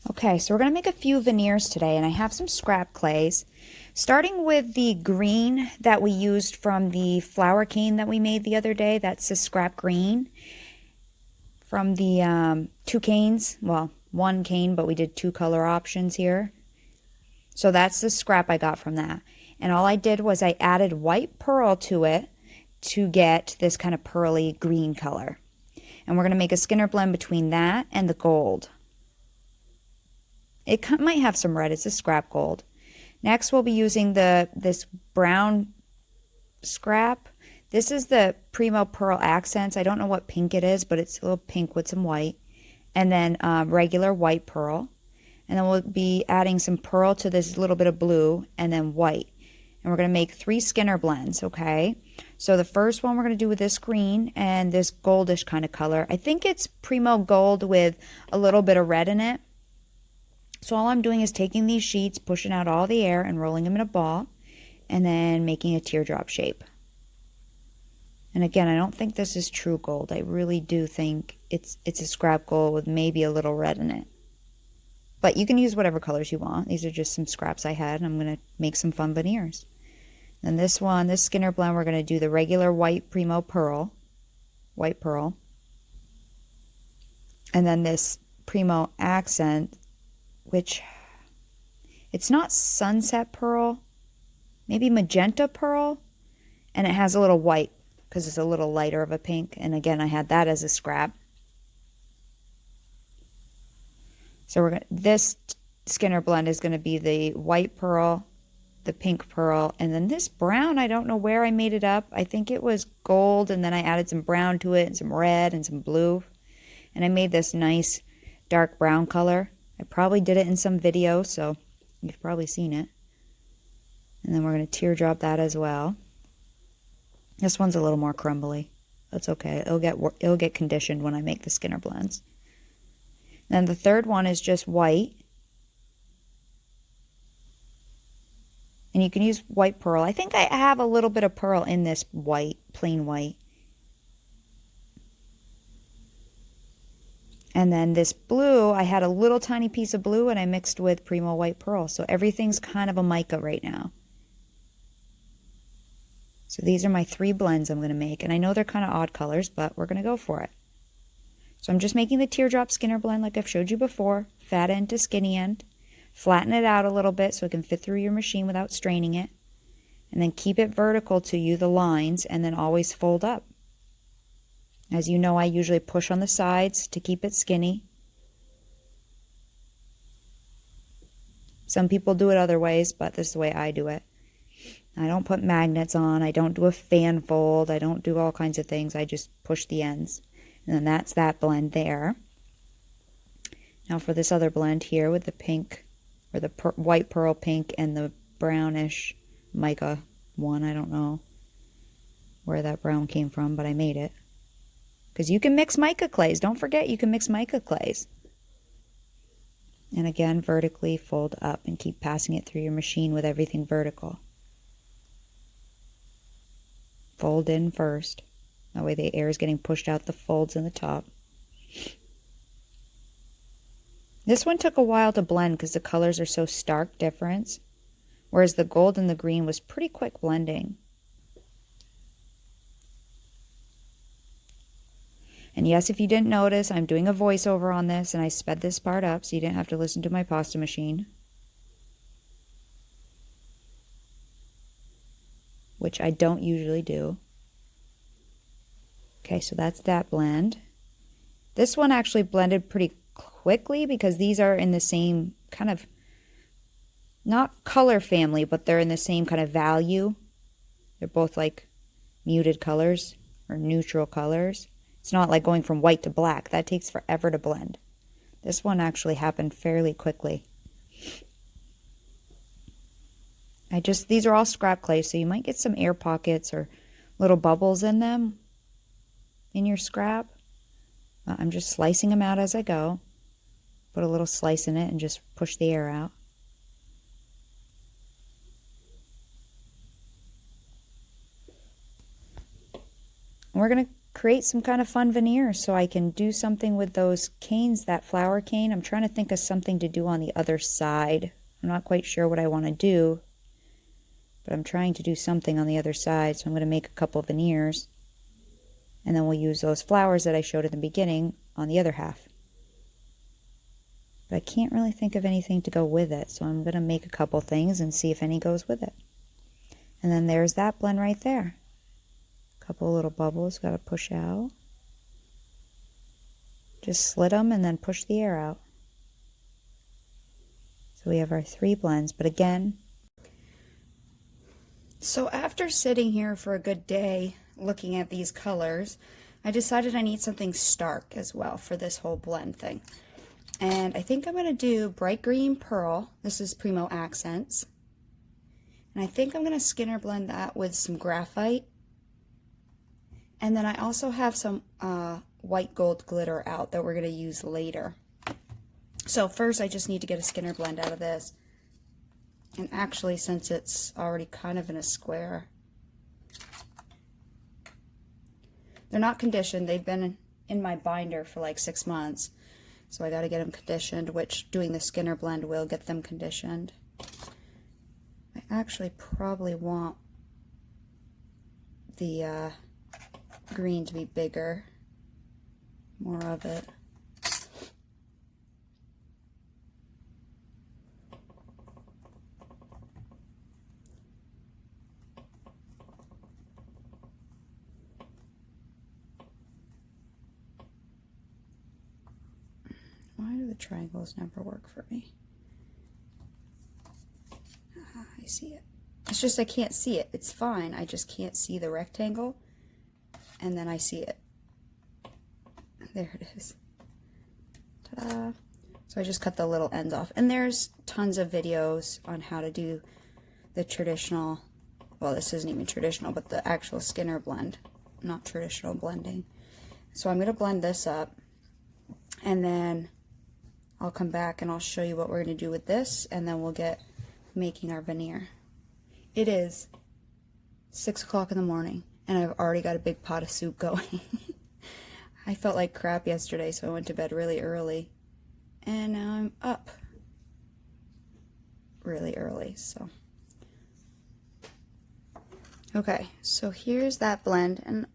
Okay, so we're going to make a few veneers today, and I have some scrap clays. Starting with the green that we used from the flower cane that we made the other day. That's the scrap green from the two canes. Well, one cane, but we did two color options here. So that's the scrap I got from that. And all I did was I added white pearl to it to get this kind of pearly green color. And we're going to make a Skinner blend between that and the gold. It might have some red. It's a scrap gold. Next, we'll be using this brown scrap. This is the Primo Pearl Accents. I don't know what pink it is, but it's a little pink with some white. And then regular white pearl. And then we'll be adding some pearl to this little bit of blue and then white. And we're going to make 3 Skinner blends, okay? So the first one we're going to do with this green and this goldish kind of color. I think it's Primo Gold with a little bit of red in it. So all I'm doing is taking these sheets, pushing out all the air and rolling them in a ball, and then making a teardrop shape. And again, I don't think this is true gold. I really do think it's a scrap gold with maybe a little red in it. But you can use whatever colors you want. These are just some scraps I had, and I'm going to make some fun veneers. Then this one, this Skinner blend, we're going to do the regular white Primo Pearl, white pearl. And then this Primo Accent, which it's not sunset pearl, maybe magenta pearl, and it has a little white because it's a little lighter of a pink. And again, I had that as a scrap. So this Skinner blend is going to be the white pearl, the pink pearl, and then this brown, I don't know where I made it up. I think it was gold, and then I added some brown to it and some red and some blue. And I made this nice dark brown color. I probably did it in some video, so you've probably seen it. And then we're going to teardrop that as well. This one's a little more crumbly. That's okay. It'll get conditioned when I make the Skinner blends. Then the third one is just white. And you can use white pearl. I think I have a little bit of pearl in this white, plain white. And then this blue, I had a little tiny piece of blue and I mixed with Primo White Pearl. So everything's kind of a mica right now. So these are my 3 blends I'm going to make. And I know they're kind of odd colors, but we're going to go for it. So I'm just making the teardrop Skinner blend like I've showed you before. Fat end to skinny end. Flatten it out a little bit so it can fit through your machine without straining it. And then keep it vertical to you, the lines, and then always fold up. As you know, I usually push on the sides to keep it skinny. Some people do it other ways, but this is the way I do it. I don't put magnets on. I don't do a fan fold. I don't do all kinds of things. I just push the ends. And then that's that blend there. Now for this other blend here with the pink, or the white pearl pink and the brownish mica one. I don't know where that brown came from, but I made it. Because you can mix mica clays. Don't forget you can mix mica clays. And again, vertically fold up and keep passing it through your machine with everything vertical. Fold in first. That way the air is getting pushed out the folds in the top. This one took a while to blend because the colors are so stark difference. Whereas the gold and the green was pretty quick blending. And yes, if you didn't notice, I'm doing a voiceover on this and I sped this part up so you didn't have to listen to my pasta machine. Which I don't usually do. Okay, so that's that blend. This one actually blended pretty quickly because these are in the same kind of, not color family, but they're in the same kind of value. They're both like muted colors or neutral colors. It's not like going from white to black. That takes forever to blend. This one actually happened fairly quickly. These are all scrap clay, so you might get some air pockets or little bubbles in them in your scrap. I'm just slicing them out as I go. Put a little slice in it and just push the air out. We're going to create some kind of fun veneers so I can do something with those canes, that flower cane. I'm trying to think of something to do on the other side. I'm not quite sure what I want to do, but I'm trying to do something on the other side, so I'm going to make a couple veneers. And then we'll use those flowers that I showed at the beginning on the other half. But I can't really think of anything to go with it, so I'm going to make a couple things and see if any goes with it. And then there's that blend right there. A couple little bubbles, got to push out. Just slit them and then push the air out. So we have our 3 blends, but again, so after sitting here for a good day looking at these colors, I decided I need something stark as well for this whole blend thing. And I think I'm going to do bright green pearl. This is Primo Accents. And I think I'm going to Skinner blend that with some graphite. And then I also have some white gold glitter out that we're going to use later. So first I just need to get a Skinner blend out of this. And actually, since it's already kind of in a square, they're not conditioned. They've been in my binder for like 6 months. So I got to get them conditioned, which doing the Skinner blend will get them conditioned. I actually probably want the green to be bigger, more of it. Why do the triangles never work for me? I see it. It's just I can't see it. It's fine. I just can't see the rectangle. And then I see it. There it is. Ta-da. So I just cut the little ends off. And there's tons of videos on how to do the traditional, well, this isn't even traditional, but the actual Skinner blend, not traditional blending. So I'm going to blend this up, and then I'll come back and I'll show you what we're going to do with this, and then we'll get making our veneer. It is 6 o'clock in the morning, and I've already got a big pot of soup going. I felt like crap yesterday, so I went to bed really early, and now I'm up really early, so. Okay, so here's that blend, and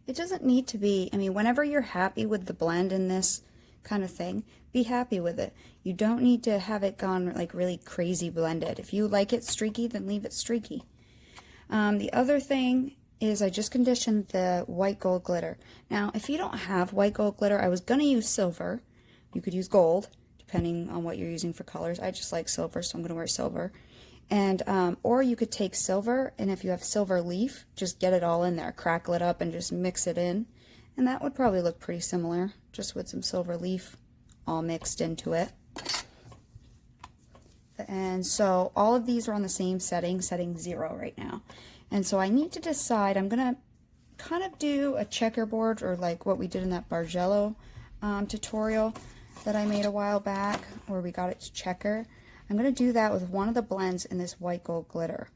it doesn't need to be, I mean, whenever you're happy with the blend in this kind of thing, be happy with it. You don't need to have it gone like really crazy blended. If you like it streaky, then leave it streaky. The other thing is I just conditioned the white gold glitter. Now, if you don't have white gold glitter, I was going to use silver. You could use gold, depending on what you're using for colors. I just like silver, so I'm going to wear silver. And or you could take silver, and if you have silver leaf, just get it all in there, crackle it up, and just mix it in. And that would probably look pretty similar, just with some silver leaf all mixed into it. And so all of these are on the same setting, setting 0 right now. And so I need to decide, I'm going to kind of do a checkerboard, or like what we did in that Bargello tutorial that I made a while back, where we got it to checker. I'm going to do that with one of the blends in this white gold glitter.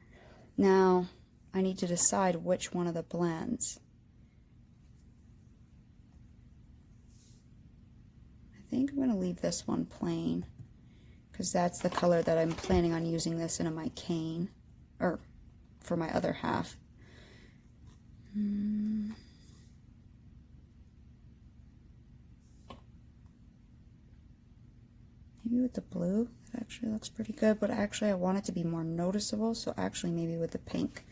Now, I need to decide which one of the blends. I think I'm going to leave this one plain, because that's the color that I'm planning on using this in my cane, or for my other half. Maybe with the blue, it actually looks pretty good, but actually I want it to be more noticeable, so actually maybe with the pink.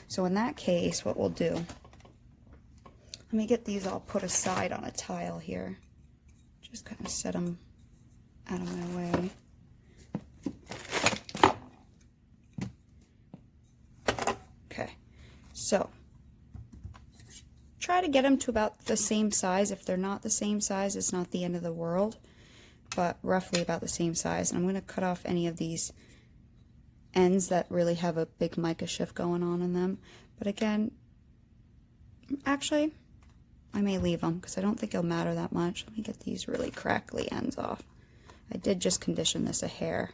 So in that case, what we'll do, let me get these all put aside on a tile here. Just kind of set them out of my way. Okay, so try to get them to about the same size. If they're not the same size, it's not the end of the world, but roughly about the same size. And I'm going to cut off any of these ends that really have a big mica shift going on in them. But again, actually, I may leave them because I don't think it'll matter that much. Let me get these really crackly ends off. I did just condition this a hair.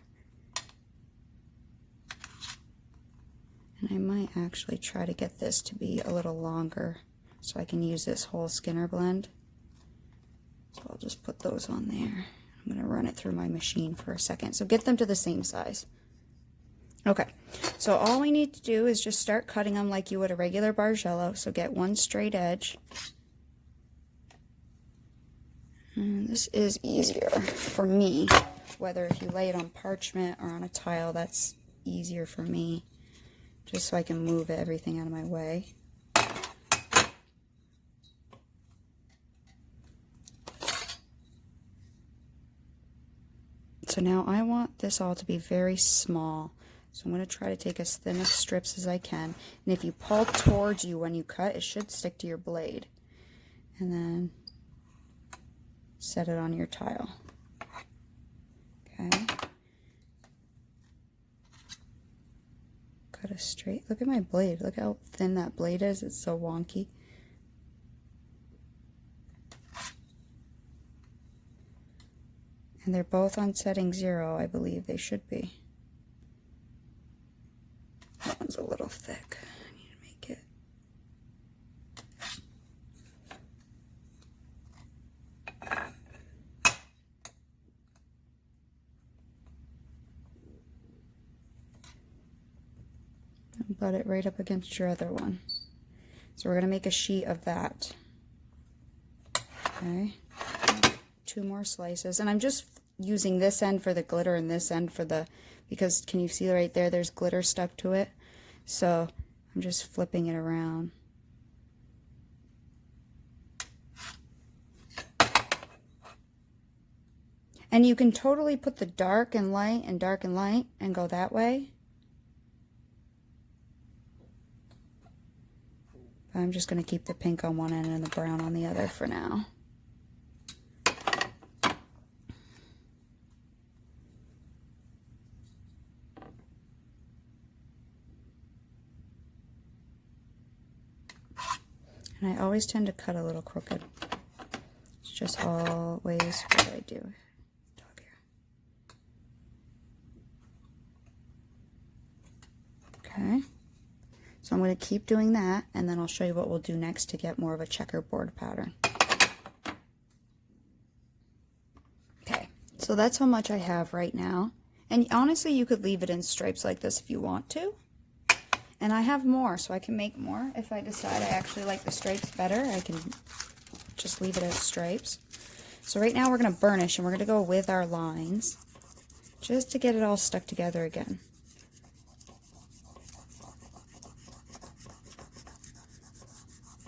And I might actually try to get this to be a little longer. so I can use this whole Skinner blend. So I'll just put those on there. I'm going to run it through my machine for a second. So get them to the same size. Okay, so all we need to do is just start cutting them like you would a regular bargello. So get one straight edge. And this is easier for me, whether if you lay it on parchment or on a tile, that's easier for me, just so I can move everything out of my way. So now I want this all to be very small. So I'm going to try to take as thin of strips as I can. And if you pull towards you when you cut, it should stick to your blade. And then set it on your tile. Okay. Cut a straight. Look at my blade. Look how thin that blade is. It's so wonky. And they're both on setting 0, I believe they should be. That one's a little thick. I need to make it. And butt it right up against your other one. So we're going to make a sheet of that. Okay. 2 more slices, and I'm just using this end for the glitter and this end for the, because can you see right there, there's glitter stuck to it, so I'm just flipping it around. And you can totally put the dark and light and dark and light and go that way. But I'm just going to keep the pink on one end and the brown on the other for now. And I always tend to cut a little crooked. It's just always what I do. Dog hair. Okay. So I'm going to keep doing that, and then I'll show you what we'll do next to get more of a checkerboard pattern. Okay, so that's how much I have right now. And honestly, you could leave it in stripes like this if you want to. And I have more, so I can make more. If I decide I actually like the stripes better, I can just leave it as stripes. So right now we're going to burnish, and we're going to go with our lines, just to get it all stuck together again.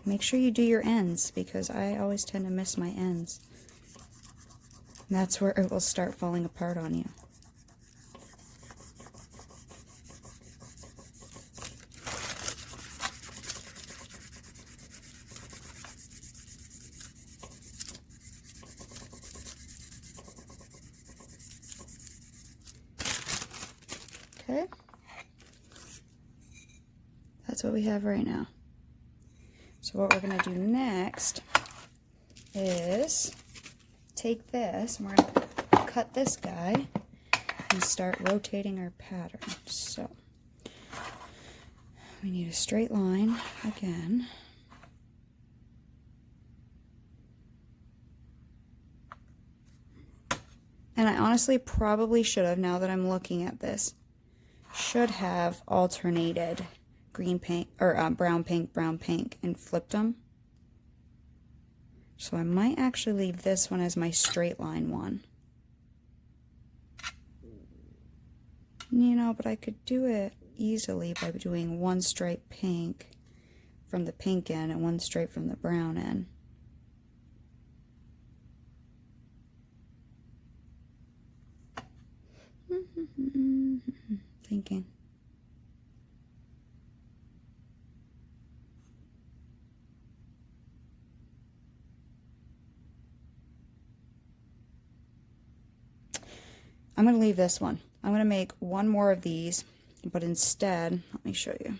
Make sure you do your ends, because I always tend to miss my ends. And that's where it will start falling apart on you. Okay, that's what we have right now. So what we're going to do next is take this, and we're going to cut this guy and start rotating our pattern. So we need a straight line again. And I honestly probably should have, now that I'm looking at this, should have alternated green paint or brown pink and flipped them. So I might actually leave this one as my straight line one. You know, but I could do it easily by doing one stripe pink from the pink end and one stripe from the brown end. Thinking. I'm going to leave this one. I'm going to make one more of these, but instead, let me show you.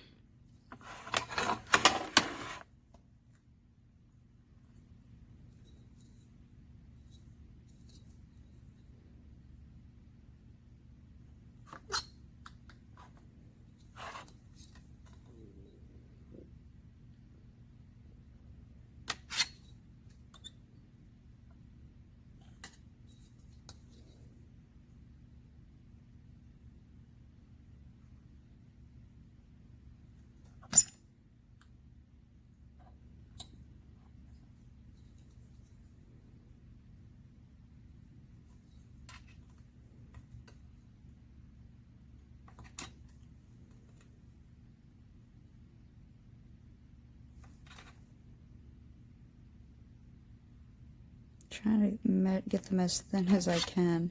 Trying to get them as thin as I can.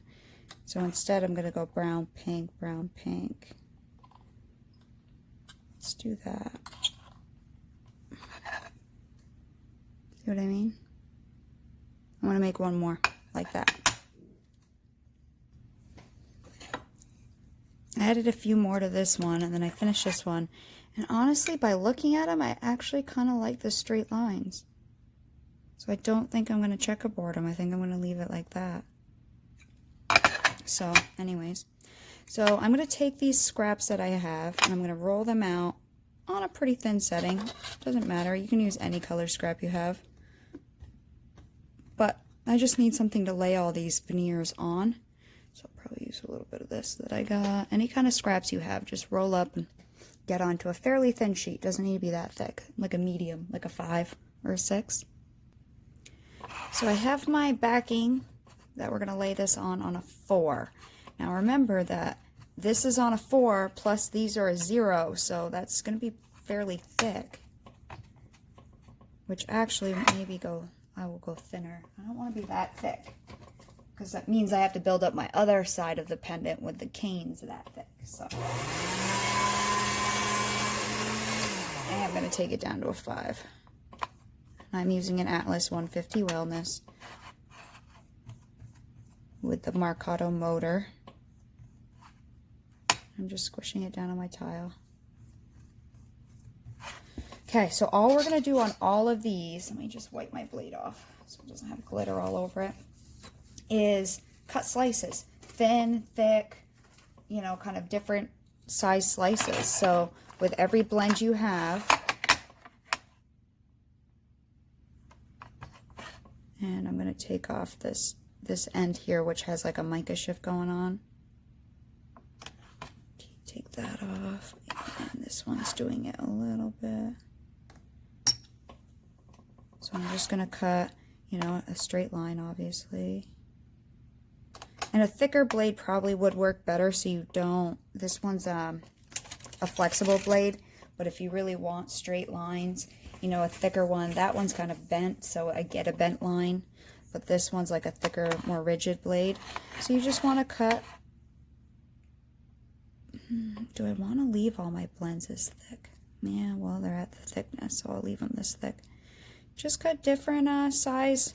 So instead I'm going to go brown, pink, brown, pink. Let's do that. See what I mean? I'm going to make one more like that. I added a few more to this one, and then I finished this one. And honestly, by looking at them, I actually kind of like the straight lines. So I don't think I'm going to checkerboard them. I think I'm going to leave it like that. So anyways, so I'm going to take these scraps that I have, and I'm going to roll them out on a pretty thin setting. Doesn't matter. You can use any color scrap you have. But I just need something to lay all these veneers on. So I'll probably use a little bit of this that I got. Any kind of scraps you have, just roll up and get onto a fairly thin sheet. Doesn't need to be that thick, like a medium, like a 5 or a 6. So I have my backing that we're going to lay this on a 4. Now remember that this is on a 4 plus these are a 0, so that's going to be fairly thick. Which actually I will go thinner. I don't want to be that thick, because that means I have to build up my other side of the pendant with the canes that thick. So I am going to take it down to a 5. I'm using an Atlas 150 Wellness with the Marcato motor. I'm just squishing it down on my tile. Okay, so all we're going to do on all of these, let me just wipe my blade off so it doesn't have glitter all over it, is cut slices. Thin, thick, you know, kind of different size slices. So with every blend you have, and I'm going to take off this end here, which has like a mica shift going on. Take that off. And this one's doing it a little bit. So I'm just going to cut, you know, a straight line, obviously. And a thicker blade probably would work better, so you don't, this one's a flexible blade, but if you really want straight lines, you know, a thicker one, that one's kind of bent, so I get a bent line, but this one's like a thicker, more rigid blade. So you just want to cut, do I want to leave all my blends this thick? Yeah, well, they're at the thickness, so I'll leave them this thick. Just cut different size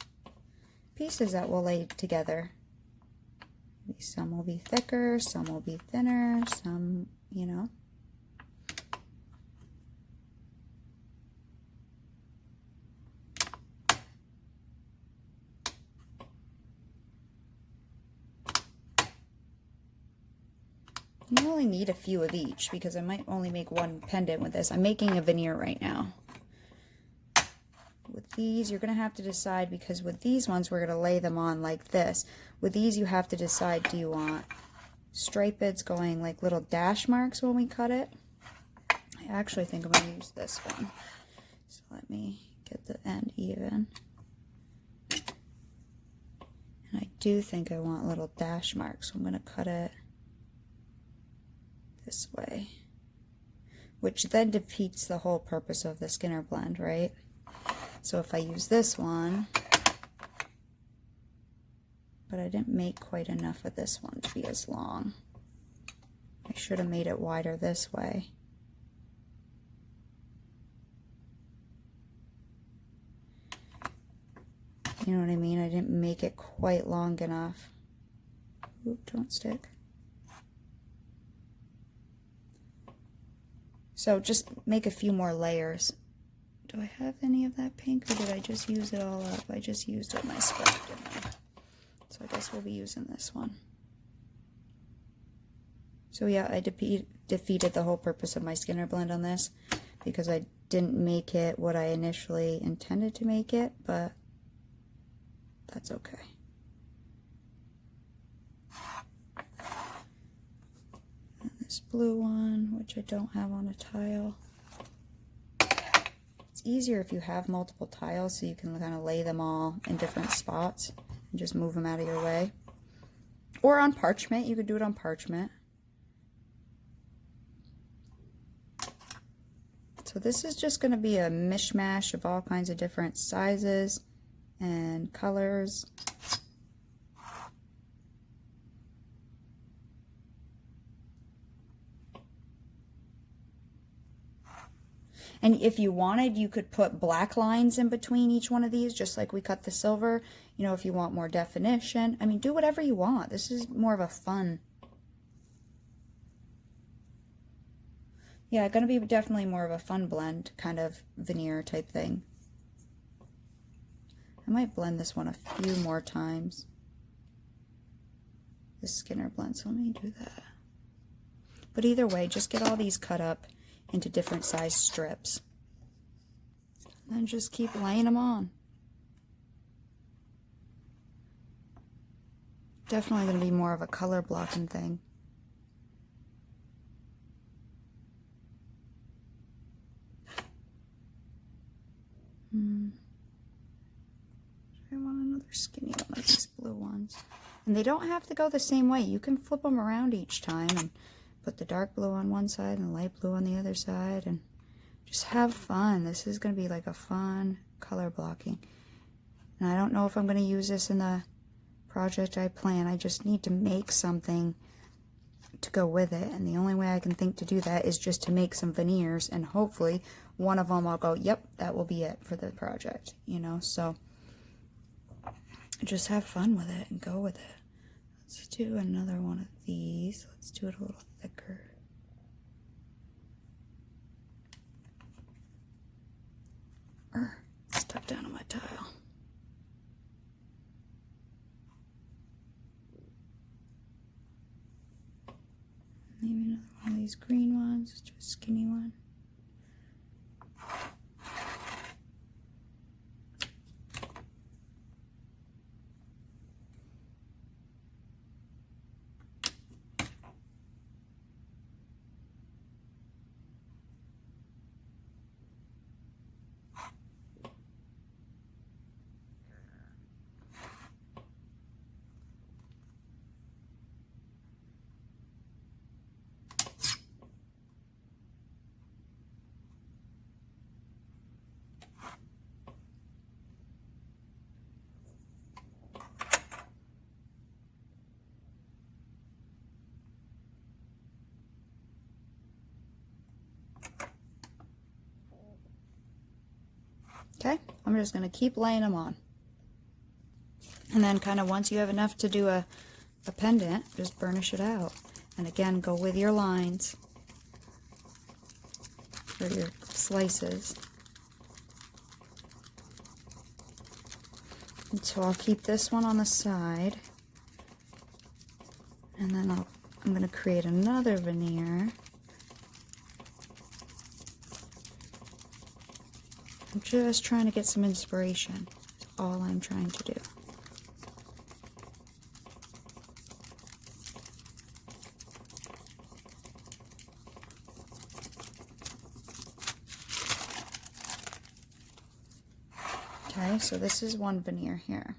pieces that we'll lay together. Some will be thicker, some will be thinner, some, you know. You only need a few of each because I might only make one pendant with this. I'm making a veneer right now. With these, you're going to have to decide, because with these ones, we're going to lay them on like this. With these, you have to decide, do you want stripeds going like little dash marks when we cut it? I actually think I'm going to use this one. So let me get the end even. And I do think I want little dash marks, so I'm going to cut it this way. Which then defeats the whole purpose of the Skinner blend, right? So if I use this one, but I didn't make quite enough of this one to be as long. I should have made it wider this way. You know what I mean? I didn't make it quite long enough. Oop, don't stick. So just make a few more layers. Do I have any of that pink, or did I just use it all up? I just used it in my scrap, didn't I? So I guess we'll be using this one. So yeah, I defeated the whole purpose of my Skinner blend on this, because I didn't make it what I initially intended to make it, but that's okay. And this blue one, which I don't have on a tile. Easier if you have multiple tiles, so you can kind of lay them all in different spots and just move them out of your way. Or on parchment, you could do it on parchment. So this is just going to be a mishmash of all kinds of different sizes and colors. And if you wanted, you could put black lines in between each one of these, just like we cut the silver. You know, if you want more definition. I mean, do whatever you want. This is more of a fun. Yeah, gonna be definitely more of a fun blend, kind of veneer type thing. I might blend this one a few more times. This Skinner blend, so let me do that. But either way, just get all these cut up into different size strips. And then just keep laying them on. Definitely going to be more of a color blocking thing. I want another skinny one of these blue ones. And they don't have to go the same way. You can flip them around each time and put the dark blue on one side and the light blue on the other side and just have fun. This is going to be like a fun color blocking. And I don't know if I'm going to use this in the project I plan. I just need to make something to go with it. And the only way I can think to do that is just to make some veneers. And hopefully one of them I'll go, yep, that will be it for the project. You know, so just have fun with it and go with it. Let's do another one of these. Let's do it a little thicker. Stuck down on my tile. Maybe another one of these green ones. Let's do a skinny one. Okay, I'm just going to keep laying them on. And then kind of once you have enough to do a pendant, just burnish it out. And again, go with your lines or your slices. And so I'll keep this one on the side. And then I'm going to create another veneer. I'm just trying to get some inspiration. That's all I'm trying to do. Okay, so this is one veneer here.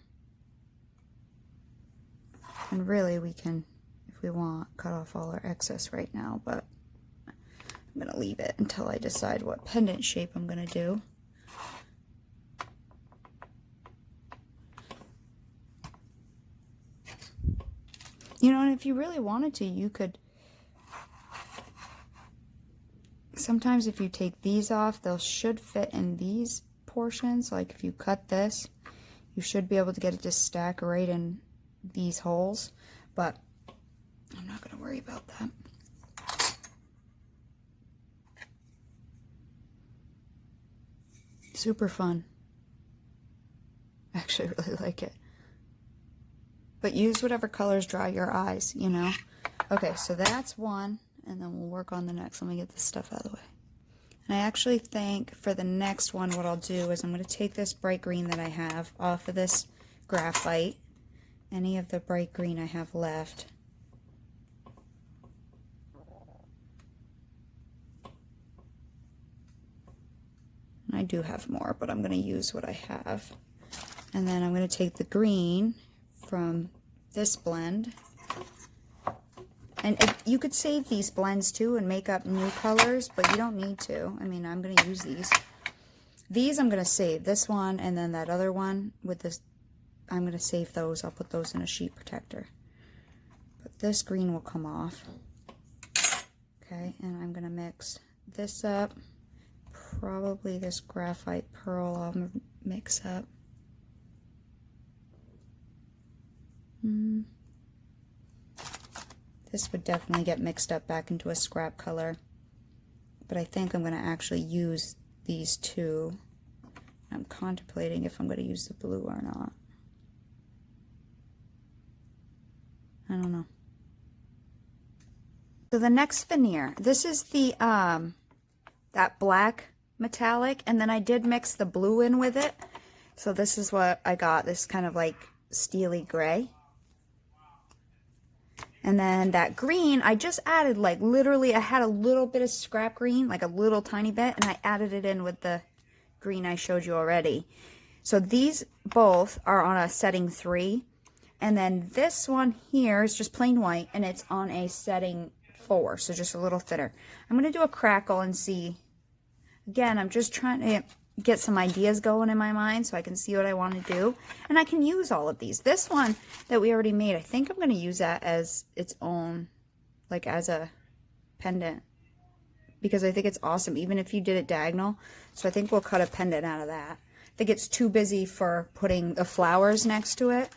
And really we can, if we want, cut off all our excess right now, but I'm going to leave it until I decide what pendant shape I'm going to do. You know, and if you really wanted to, you could, sometimes if you take these off, they should fit in these portions. Like if you cut this, you should be able to get it to stack right in these holes, but I'm not going to worry about that. Super fun. I actually really like it. But use whatever colors draw your eyes, you know. Okay, so that's one, and then we'll work on the next. Let me get this stuff out of the way. And I actually think for the next one, what I'll do is I'm going to take this bright green that I have off of this graphite, any of the bright green I have left. And I do have more, but I'm going to use what I have. And then I'm going to take the green from this blend, and you could save these blends too and make up new colors, but you don't need to. I mean, I'm going to use these. These I'm going to save. This one and then that other one with this, I'm going to save those. I'll put those in a sheet protector. But this green will come off. Okay, and I'm going to mix this up. Probably this graphite pearl I'll mix up. This would definitely get mixed up back into a scrap color. But I think I'm going to actually use these two. I'm contemplating if I'm going to use the blue or not. I don't know. So the next veneer, this is the that black metallic, and then I did mix the blue in with it. So this is what I got, this kind of like steely gray. And then that green, I just added like literally, I had a little bit of scrap green, like a little tiny bit, and I added it in with the green I showed you already. So these both are on a setting 3. And then this one here is just plain white, and it's on a setting 4, so just a little thinner. I'm going to do a crackle and see. Again, I'm just trying to get some ideas going in my mind so I can see what I want to do. And I can use all of these. This one that we already made, I think I'm going to use that as its own, like as a pendant, because I think it's awesome, even if you did it diagonal. So I think we'll cut a pendant out of that. I think it's too busy for putting the flowers next to it.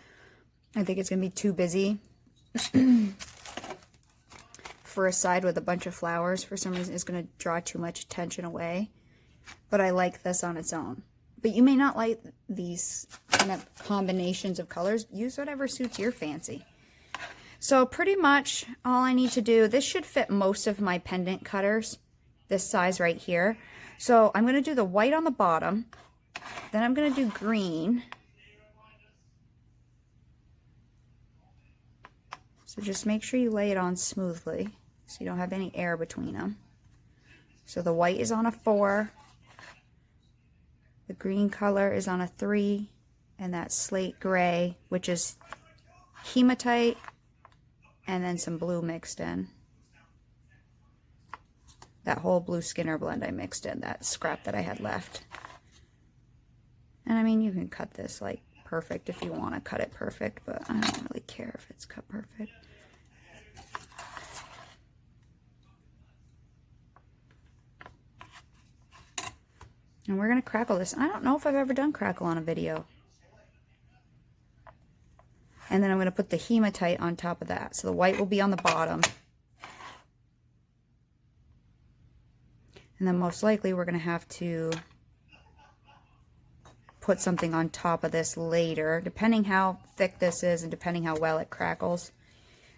I think it's going to be too busy for a side with a bunch of flowers. For some reason, it's going to draw too much attention away. But I like this on its own. But you may not like these kind of combinations of colors. Use whatever suits your fancy. So pretty much all I need to do, this should fit most of my pendant cutters, this size right here. So I'm going to do the white on the bottom. Then I'm going to do green. So just make sure you lay it on smoothly so you don't have any air between them. So the white is on a 4. The green color is on a 3, and that slate gray, which is hematite, and then some blue mixed in. That whole blue Skinner blend I mixed in, that scrap that I had left. And I mean, you can cut this like perfect if you want to cut it perfect, but I don't really care if it's cut perfect. And we're going to crackle this. I don't know if I've ever done crackle on a video. And then I'm going to put the hematite on top of that. So the white will be on the bottom. And then most likely we're going to have to put something on top of this later. Depending how thick this is and depending how well it crackles.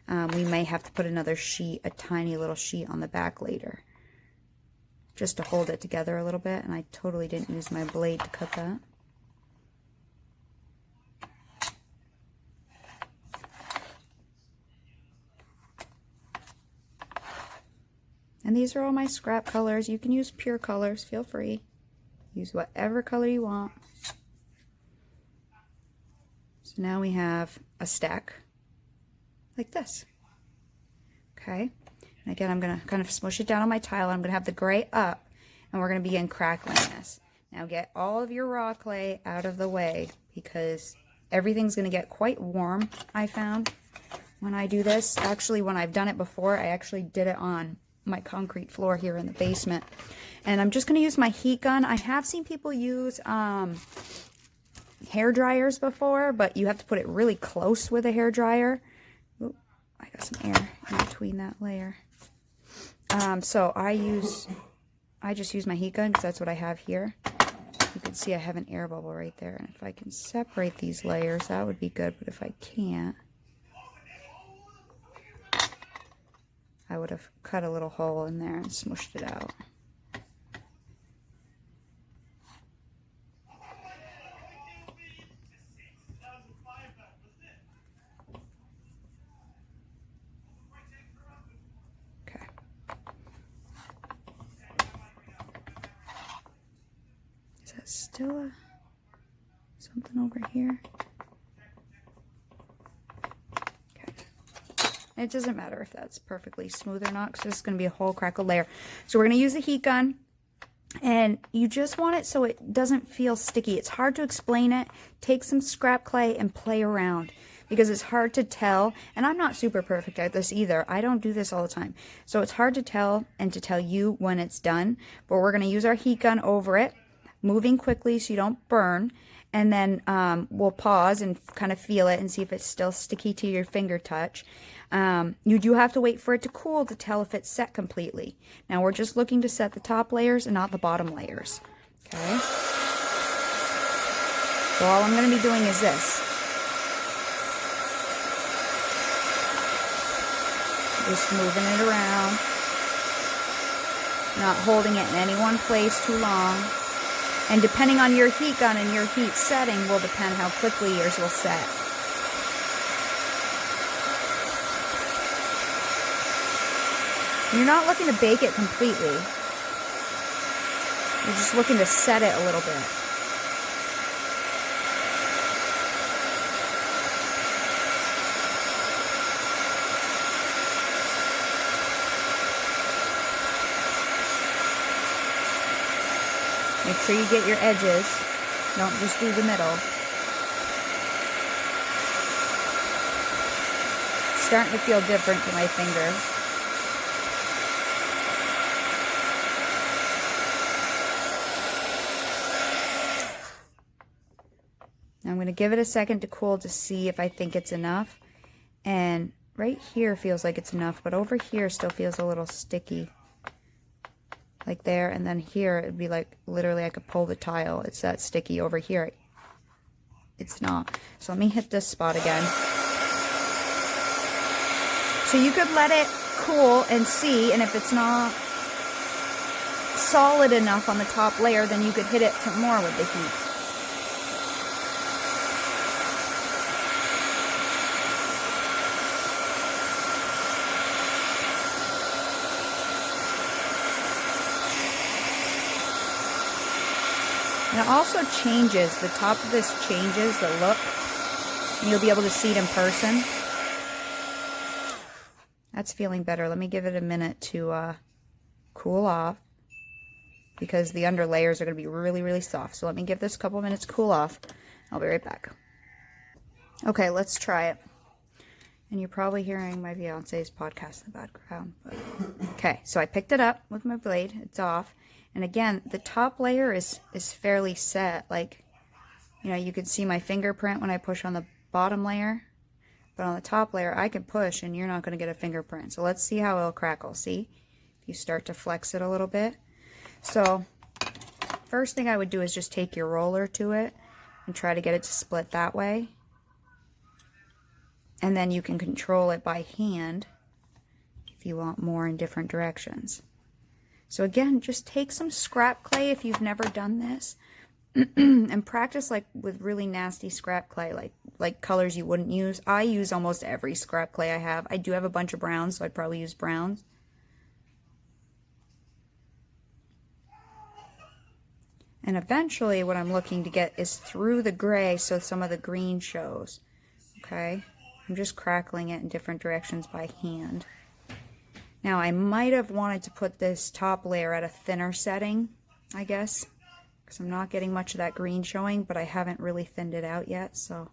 We may have to put another sheet, a tiny little sheet on the back later, just to hold it together a little bit. And I totally didn't use my blade to cut that. And these are all my scrap colors. You can use pure colors, feel free. Use whatever color you want. So now we have a stack like this. Okay. And again, I'm going to kind of smush it down on my tile. I'm going to have the gray up, and we're going to begin crackling this. Now get all of your raw clay out of the way, because everything's going to get quite warm, I found, when I do this. Actually, when I've done it before, I actually did it on my concrete floor here in the basement. And I'm just going to use my heat gun. I have seen people use hair dryers before, but you have to put it really close with a hair dryer. Ooh, I got some air in between that layer. So I just use my heat gun because that's what I have here. You can see I have an air bubble right there. And if I can separate these layers, that would be good. But if I can't, I would have cut a little hole in there and smushed it out. Okay. Is that still something over here? It doesn't matter if that's perfectly smooth or not, because this is going to be a whole crackle layer. So we're going to use the heat gun. And you just want it so it doesn't feel sticky. It's hard to explain it. Take some scrap clay and play around because it's hard to tell. And I'm not super perfect at this either. I don't do this all the time. So it's hard to tell and to tell you when it's done. But we're going to use our heat gun over it, moving quickly so you don't burn. And then we'll pause and kind of feel it and see if it's still sticky to your finger touch. You do have to wait for it to cool to tell if it's set completely. Now we're just looking to set the top layers and not the bottom layers. Okay. So all I'm going to be doing is this. Just moving it around. Not holding it in any one place too long. And depending on your heat gun and your heat setting will depend how quickly yours will set. You're not looking to bake it completely. You're just looking to set it a little bit. Make sure you get your edges. Don't just do the middle. It's starting to feel different to my finger. I'm going to give it a second to cool to see if I think it's enough. And right here feels like it's enough, but over here still feels a little sticky. Like there, and then here it'd be like literally I could pull the tile. It's that sticky. Over here it's not. So let me hit this spot again. So you could let it cool and see, and if it's not solid enough on the top layer, then you could hit it some more with the heat. And it also changes, the top of this changes the look. And you'll be able to see it in person. That's feeling better. Let me give it a minute to cool off. Because the under layers are going to be really, really soft. So let me give this a couple minutes to cool off. I'll be right back. Okay, let's try it. And you're probably hearing my fiance's podcast in the background. But... Okay, so I picked it up with my blade. It's off. And again, the top layer is fairly set. Like, you know, you can see my fingerprint when I push on the bottom layer. But on the top layer, I can push and you're not going to get a fingerprint. So let's see how it'll crackle. See? If you start to flex it a little bit. So, first thing I would do is just take your roller to it and try to get it to split that way. And then you can control it by hand if you want more in different directions. So again, just take some scrap clay if you've never done this and practice like with really nasty scrap clay, like colors you wouldn't use. I use almost every scrap clay I have. I do have a bunch of browns, so I'd probably use browns. And eventually what I'm looking to get is through the gray so some of the green shows. Okay? I'm just crackling it in different directions by hand. Now, I might have wanted to put this top layer at a thinner setting, I guess, because I'm not getting much of that green showing, but I haven't really thinned it out yet, so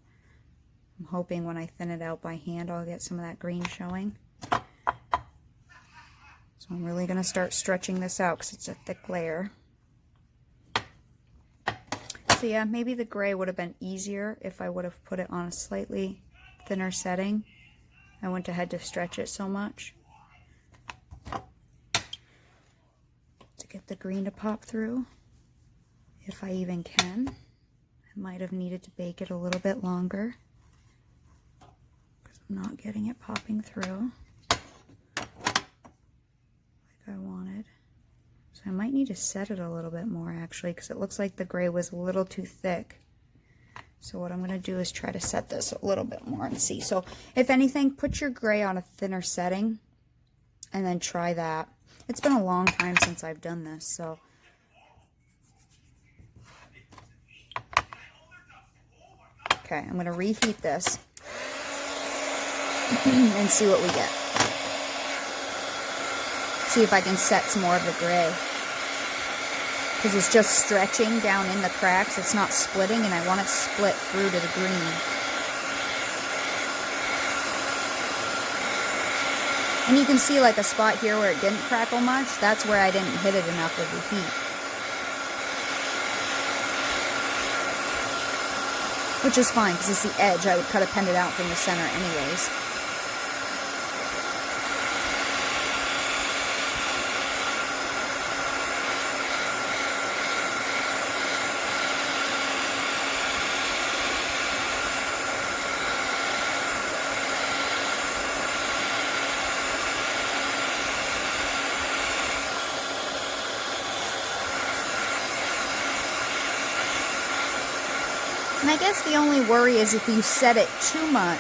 I'm hoping when I thin it out by hand, I'll get some of that green showing. So I'm really going to start stretching this out because it's a thick layer. So yeah, maybe the gray would have been easier if I would have put it on a slightly thinner setting. I went ahead to stretch it so much. To get the green to pop through, if I even can. I might have needed to bake it a little bit longer because I'm not getting it popping through like I wanted. So I might need to set it a little bit more actually because it looks like the gray was a little too thick. So what I'm going to do is try to set this a little bit more and see. So if anything, put your gray on a thinner setting and then try that. It's been a long time since I've done this, so. Okay, I'm going to reheat this and see what we get. See if I can set some more of the gray. because it's just stretching down in the cracks. It's not splitting, and I want it split through to the green. And you can see like a spot here where it didn't crackle much. That's where I didn't hit it enough with the heat. Which is fine, because it's the edge. I would cut a pendant out from the center anyways. And I guess the only worry is if you set it too much,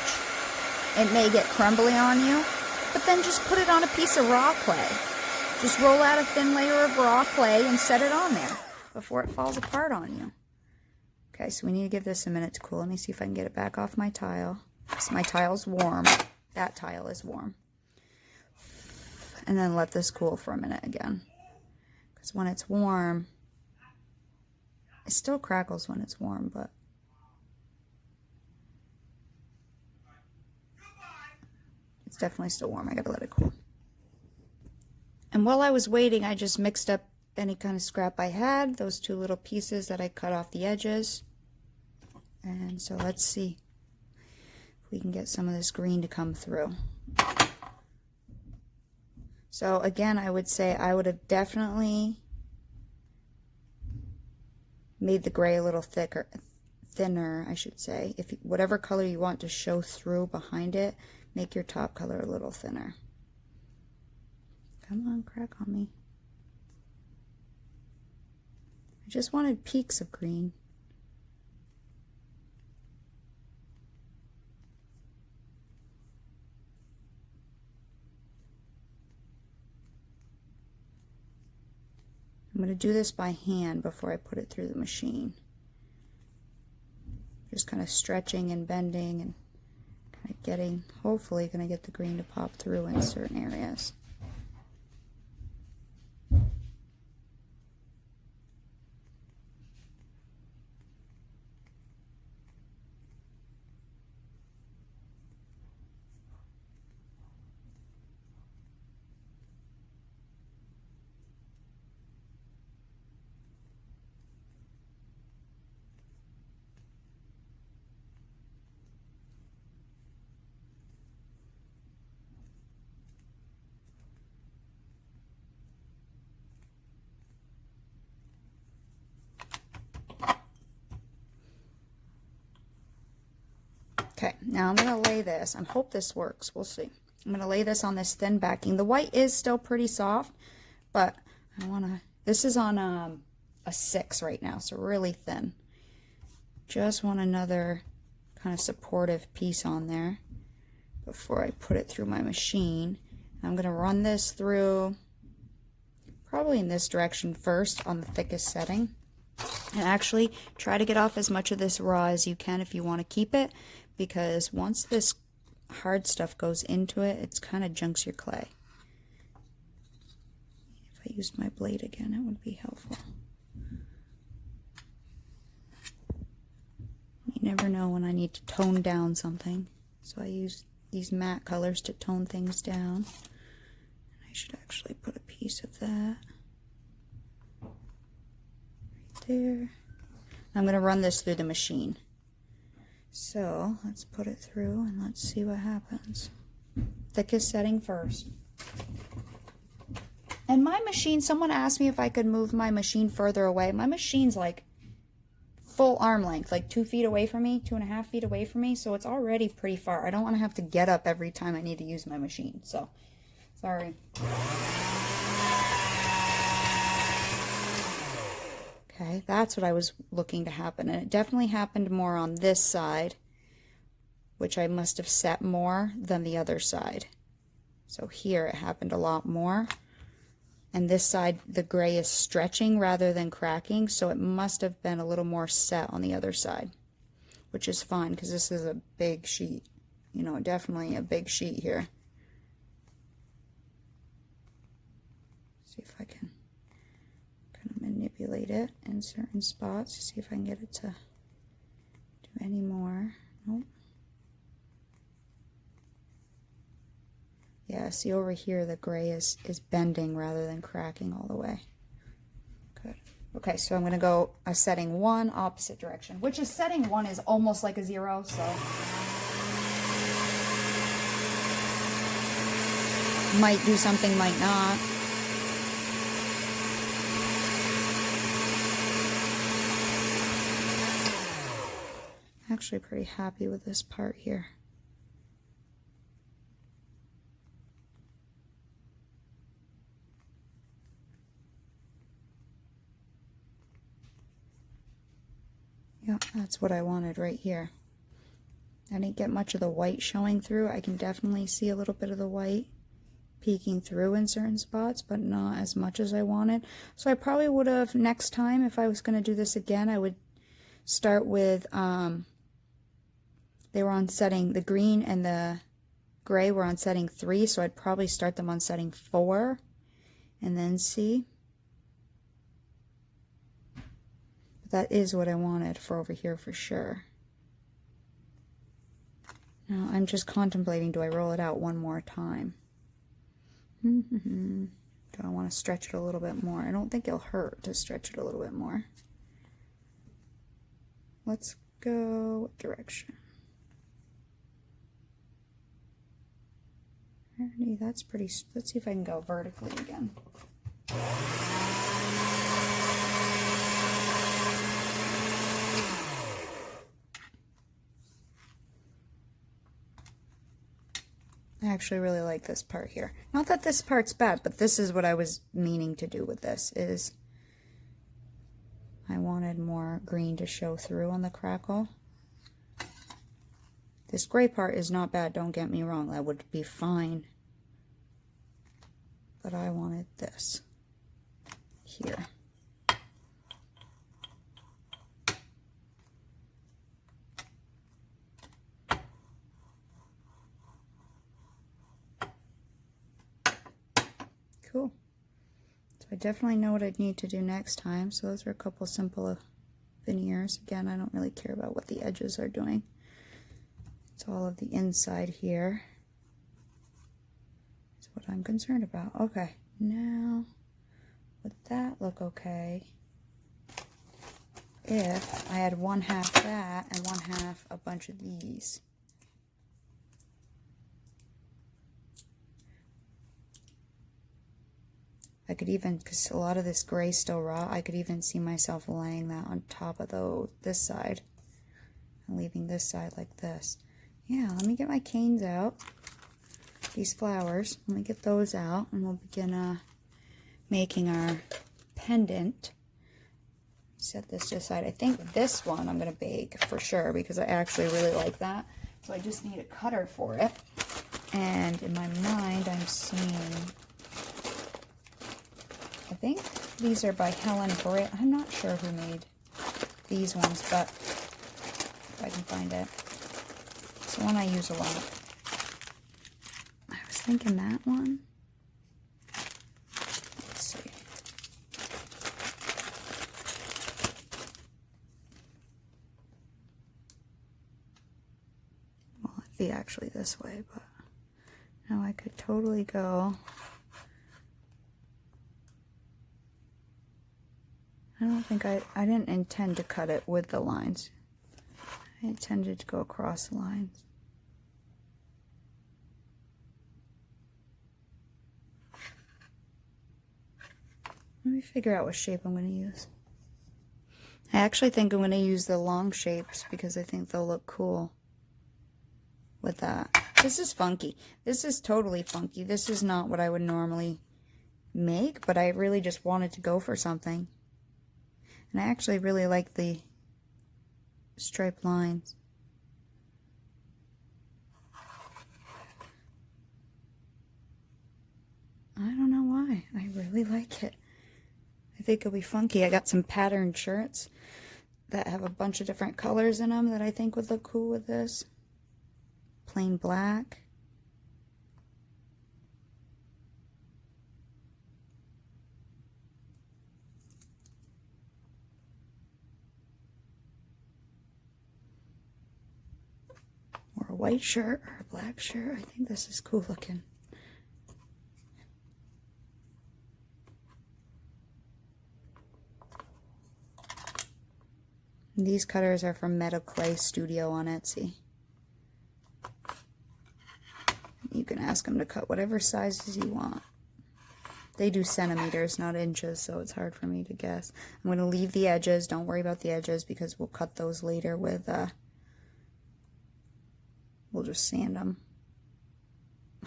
it may get crumbly on you. But then just put it on a piece of raw clay. Just roll out a thin layer of raw clay and set it on there before it falls apart on you. Okay, so we need to give this a minute to cool. Let me see if I can get it back off my tile. So my tile's warm. That tile is warm. And then let this cool for a minute again. Because when it's warm, it still crackles when it's warm, but it's definitely still warm. I gotta let it cool. And while I was waiting, I just mixed up any kind of scrap I had, those two little pieces that I cut off the edges. And so let's see if we can get some of this green to come through. So again, I would say I would have definitely made the gray a little thinner, I should say. If whatever color you want to show through behind it, make your top color a little thinner. Come on, crack on me. I just wanted peaks of green. I'm going to do this by hand before I put it through the machine. Just kind of stretching and bending and kind of getting, hopefully going to get the green to pop through in certain areas. Okay, now I'm going to lay this. I hope this works. We'll see. I'm going to lay this on this thin backing. The white is still pretty soft, but I want to, this is on a 6 right now, so really thin. Just want another kind of supportive piece on there before I put it through my machine. I'm going to run this through probably in this direction first on the thickest setting. And actually try to get off as much of this raw as you can if you want to keep it, because once this hard stuff goes into it, it's kind of junks your clay. If I used my blade again, it would be helpful. You never know when I need to tone down something, so I use these matte colors to tone things down. I should actually put a piece of that right there. I'm going to run this through the machine. So let's put it through and let's see what happens. Thickest setting first. And my machine, someone asked me if I could move my machine further away. My machine's like full arm length, like 2 feet away from me, 2.5 feet away from me, so it's already pretty far. I don't want to have to get up every time I need to use my machine, so sorry. Okay, that's what I was looking to happen, and it definitely happened more on this side, which I must have set more than the other side. So here it happened a lot more, and this side the gray is stretching rather than cracking, so it must have been a little more set on the other side, which is fine because this is a big sheet, you know, definitely a big sheet here. See if I can kind of manipulate manipulate it in certain spots to see if I can get it to do any more. Nope. Yeah, see over here the gray is bending rather than cracking all the way. Good. Okay, so I'm going to go a setting 1 opposite direction, which is setting 1 is almost like a 0, so might do something, might not. Actually pretty happy with this part here. Yeah, that's what I wanted right here. I didn't get much of the white showing through. I can definitely see a little bit of the white peeking through in certain spots, but not as much as I wanted. So I probably would have, next time, if I was going to do this again, I would start with, they were on setting, the green and the gray were on setting 3, so I'd probably start them on setting 4 and then see. But that is what I wanted for over here for sure. Now I'm just contemplating, do I roll it out one more time? Do I want to stretch it a little bit more? I don't think it'll hurt to stretch it a little bit more. Let's go, what direction? Alrighty, that's pretty, let's see if I can go vertically again. I actually really like this part here. Not that this part's bad, but this is what I was meaning to do with this, is I wanted more green to show through on the crackle. This gray part is not bad, don't get me wrong, that would be fine. But I wanted this here. Cool. So I definitely know what I'd need to do next time. So those are a couple simple veneers. Again, I don't really care about what the edges are doing. It's all of the inside here. That's what I'm concerned about. Okay, now would that look okay if I had 1/2 that and 1/2 a bunch of these? I could even, because a lot of this gray is still raw, I could even see myself laying that on top of this side and leaving this side like this. Yeah, let me get my canes out. These flowers, let me get those out and we'll begin making our pendant. Set this to the side. I think this one I'm going to bake for sure because I actually really like that. So I just need a cutter for it. And in my mind I'm seeing, I think these are by Helen Britt. I'm not sure who made these ones, but if I can find it. It's the one I use a lot. I was thinking that one. Let's see. Well, it'd be actually this way, but now I could totally go. I don't think I didn't intend to cut it with the lines. I intended to go across the lines. Let me figure out what shape I'm going to use. I actually think I'm going to use the long shapes because I think they'll look cool with that. This is funky. This is totally funky. This is not what I would normally make, but I really just wanted to go for something. And I actually really like the striped lines. I don't know why. I really like it. I think it'll be funky. I got some patterned shirts that have a bunch of different colors in them that I think would look cool with this. Plain black. a white shirt or a black shirt. I think this is cool looking. And these cutters are from Metal Clay Studio on Etsy. You can ask them to cut whatever sizes you want. They do centimeters, not inches, so it's hard for me to guess. I'm going to leave the edges. Don't worry about the edges because we'll cut those later with, we'll just sand them.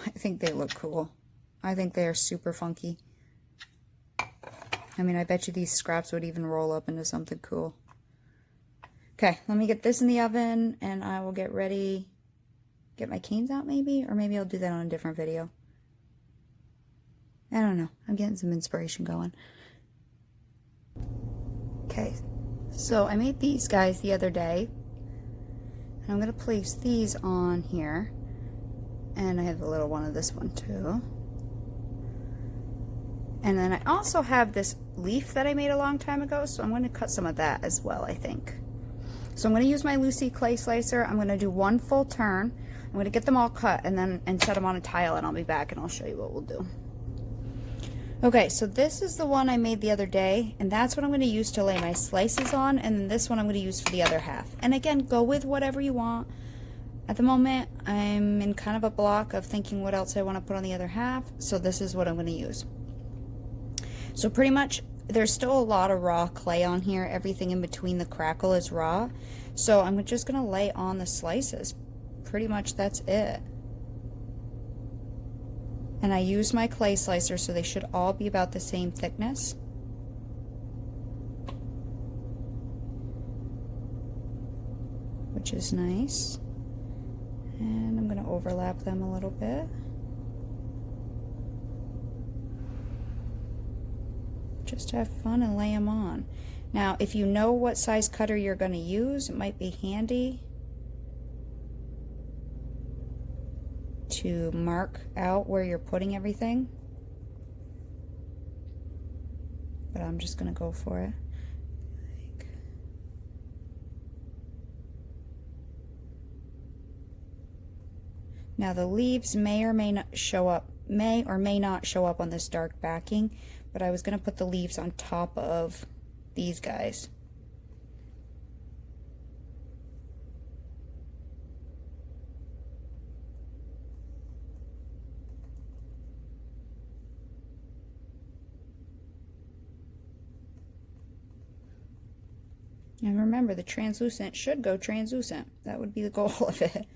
I think they look cool. I think they are super funky. I mean, I bet you these scraps would even roll up into something cool. Okay, let me get this in the oven and I will get ready. Get my canes out maybe? Or maybe I'll do that on a different video. I don't know. I'm getting some inspiration going. Okay, so I made these guys the other day. And I'm going to place these on here. And I have a little one of this one too. And then I also have this leaf that I made a long time ago. So I'm going to cut some of that as well, I think. So I'm going to use my Lucy clay slicer. I'm going to do one full turn. I'm going to get them all cut and set them on a tile, and I'll be back and I'll show you what we'll do. Okay, so this is the one I made the other day, and that's what I'm going to use to lay my slices on, and then this one I'm going to use for the other half. And again, go with whatever you want. At the moment, I'm in kind of a block of thinking what else I want to put on the other half, so this is what I'm going to use. So pretty much, there's still a lot of raw clay on here. Everything in between the crackle is raw. So I'm just going to lay on the slices. Pretty much that's it. And I use my clay slicer, so they should all be about the same thickness. Which is nice. And I'm going to overlap them a little bit. Just have fun and lay them on. Now, if you know what size cutter you're going to use, it might be handy to mark out where you're putting everything. But I'm just going to go for it. Now the leaves may or may not show up, may or may not show up on this dark backing, but I was going to put the leaves on top of these guys. And remember, the translucent should go translucent. That would be the goal of it.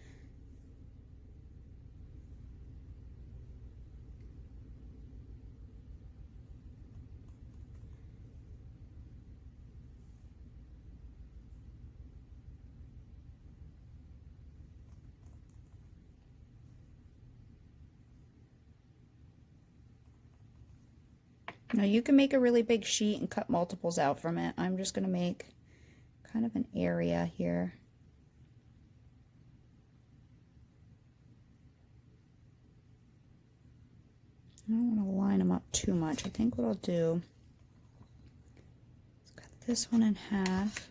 Now you can make a really big sheet and cut multiples out from it. I'm just going to make kind of an area here. I don't want to line them up too much. I think what I'll do is cut this one in half.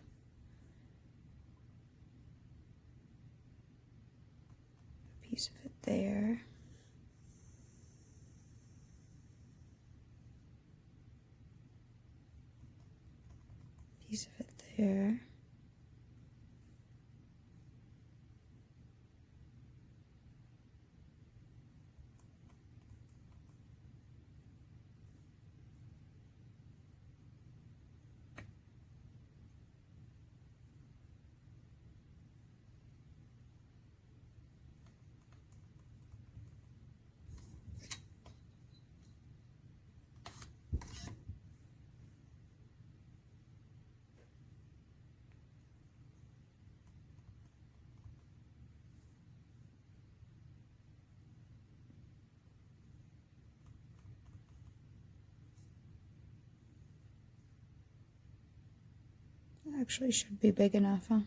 A piece of it there. Piece of it there. Actually should be big enough, huh?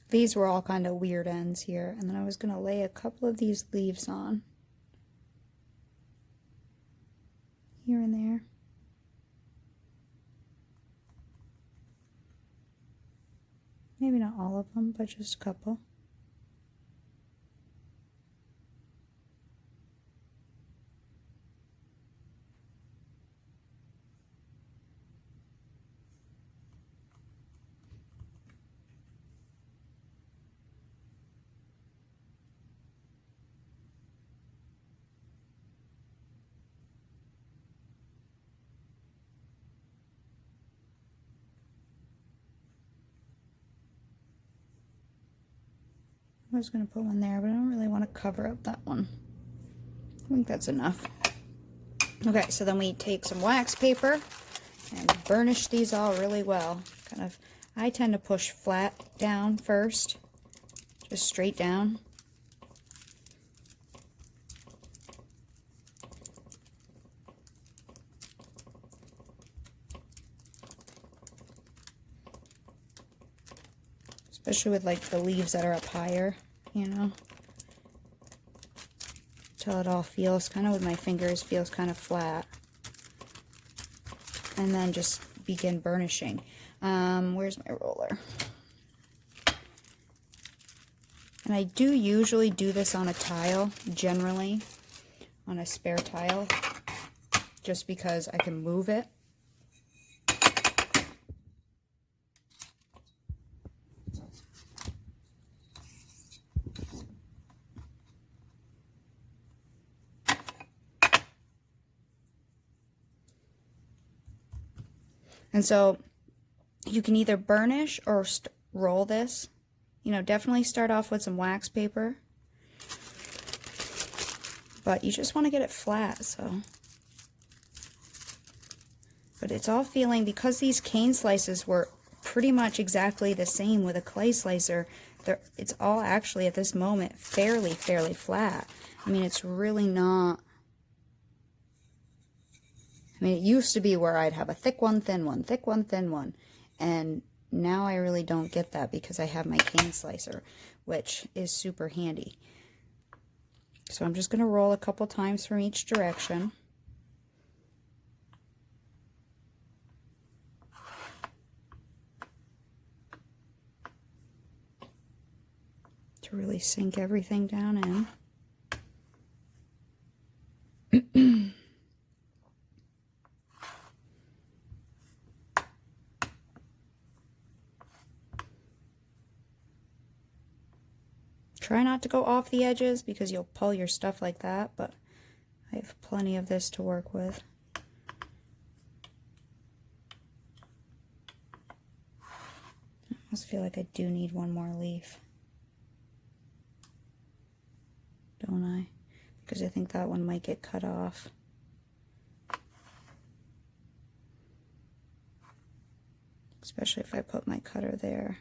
These were all kind of weird ends here, and then I was going to lay a couple of these leaves on. Here Maybe not all of them, but just a couple. I was going to put one there, but I don't really want to cover up that one. I think that's enough. Okay, so then we take some wax paper and burnish these all really well. I tend to push flat down first, just straight down. Especially with like the leaves that are up higher, you know. Till it all feels, kind of with my fingers, feels kind of flat. And then just begin burnishing. Where's my roller? And I do usually do this on a tile, generally, on a spare tile, just because I can move it. And so you can either burnish or roll this. You know, definitely start off with some wax paper. But you just want to get it flat, so. But it's all feeling, because these cane slices were pretty much exactly the same with a clay slicer, it's all actually at this moment fairly flat. I mean, it's really not. I mean, it used to be where I'd have a thick one, thin one, thick one, thin one. And now I really don't get that because I have my cane slicer, which is super handy. So I'm just going to roll a couple times from each direction. To really sink everything down in. Try not to go off the edges because you'll pull your stuff like that, but I have plenty of this to work with. I almost feel like I do need one more leaf. Don't I? Because I think that one might get cut off. Especially if I put my cutter there.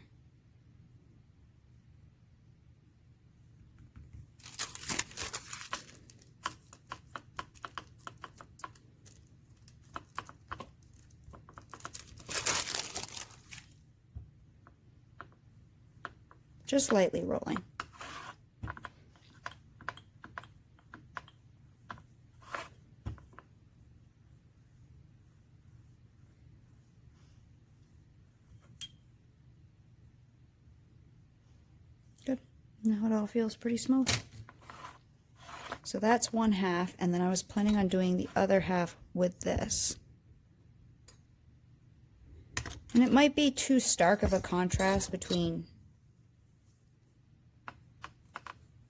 Just lightly rolling. Good. Now it all feels pretty smooth. So that's one half, and then I was planning on doing the other half with this. And it might be too stark of a contrast between